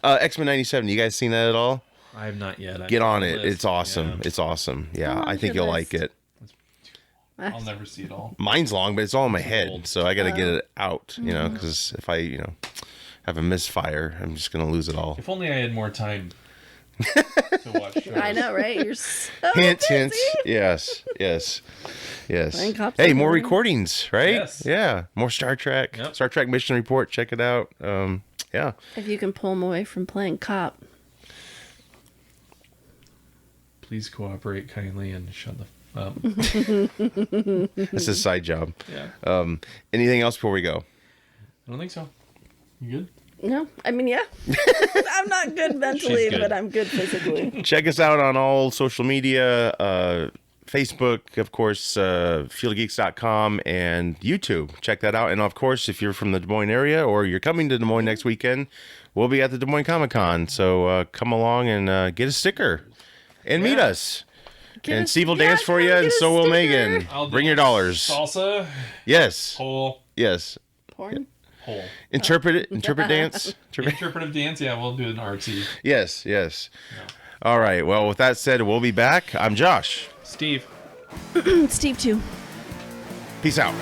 S1: X-Men '97. You guys seen that at all?
S5: I have not yet.
S1: Get on it. It's awesome.
S5: Yeah.
S1: It's awesome. Yeah.
S2: Oh,
S1: I think
S2: your
S1: you'll
S2: list.
S1: like it.
S5: I'll never see it all.
S1: Mine's long, but it's all in my
S5: old.
S1: head. So I got to get it out,
S2: Mm-hmm.
S1: because if I, have a misfire, I'm just going to lose it all.
S5: If only I had more time to watch shows.
S2: I know, right? You're so
S1: Hint,
S2: busy.
S1: hint. Yes.
S2: Playing cops
S1: Hey,
S2: in the
S1: more
S2: morning.
S1: recordings, right?
S5: Yes.
S1: Yeah. More Star Trek.
S5: Yep.
S1: Star Trek Mission Report. Check it out. Yeah.
S2: If you can pull him away from playing cop.
S5: Please cooperate kindly and shut the up.
S1: It's a side job.
S5: Yeah.
S1: Anything else before we go?
S5: I don't think so. You good?
S2: No, I mean, yeah. I'm not good mentally,
S5: good.
S2: but I'm good physically.
S1: Check us out on all social media. Facebook, of course, fieldofgeeks.com, and YouTube. Check that out. And of course, if you're from the Des Moines area or you're coming to Des Moines next weekend, we'll be at the Des Moines Comic-Con. So come along and get a sticker and meet us. And Steve will dance for you, and so will Megan.
S5: I'll
S1: Bring your
S5: dance
S1: dollars.
S5: Salsa,
S1: Yes.
S5: whole,
S1: Yes.
S2: Porn?
S5: whole.
S1: Interpret it. Interpret dance.
S5: Interpretive dance, yeah, we'll do an artsy.
S1: Yes. Yes. All right. Well, with that said, we'll be back. I'm Josh.
S5: Steve.
S2: Steve, too.
S1: Peace out.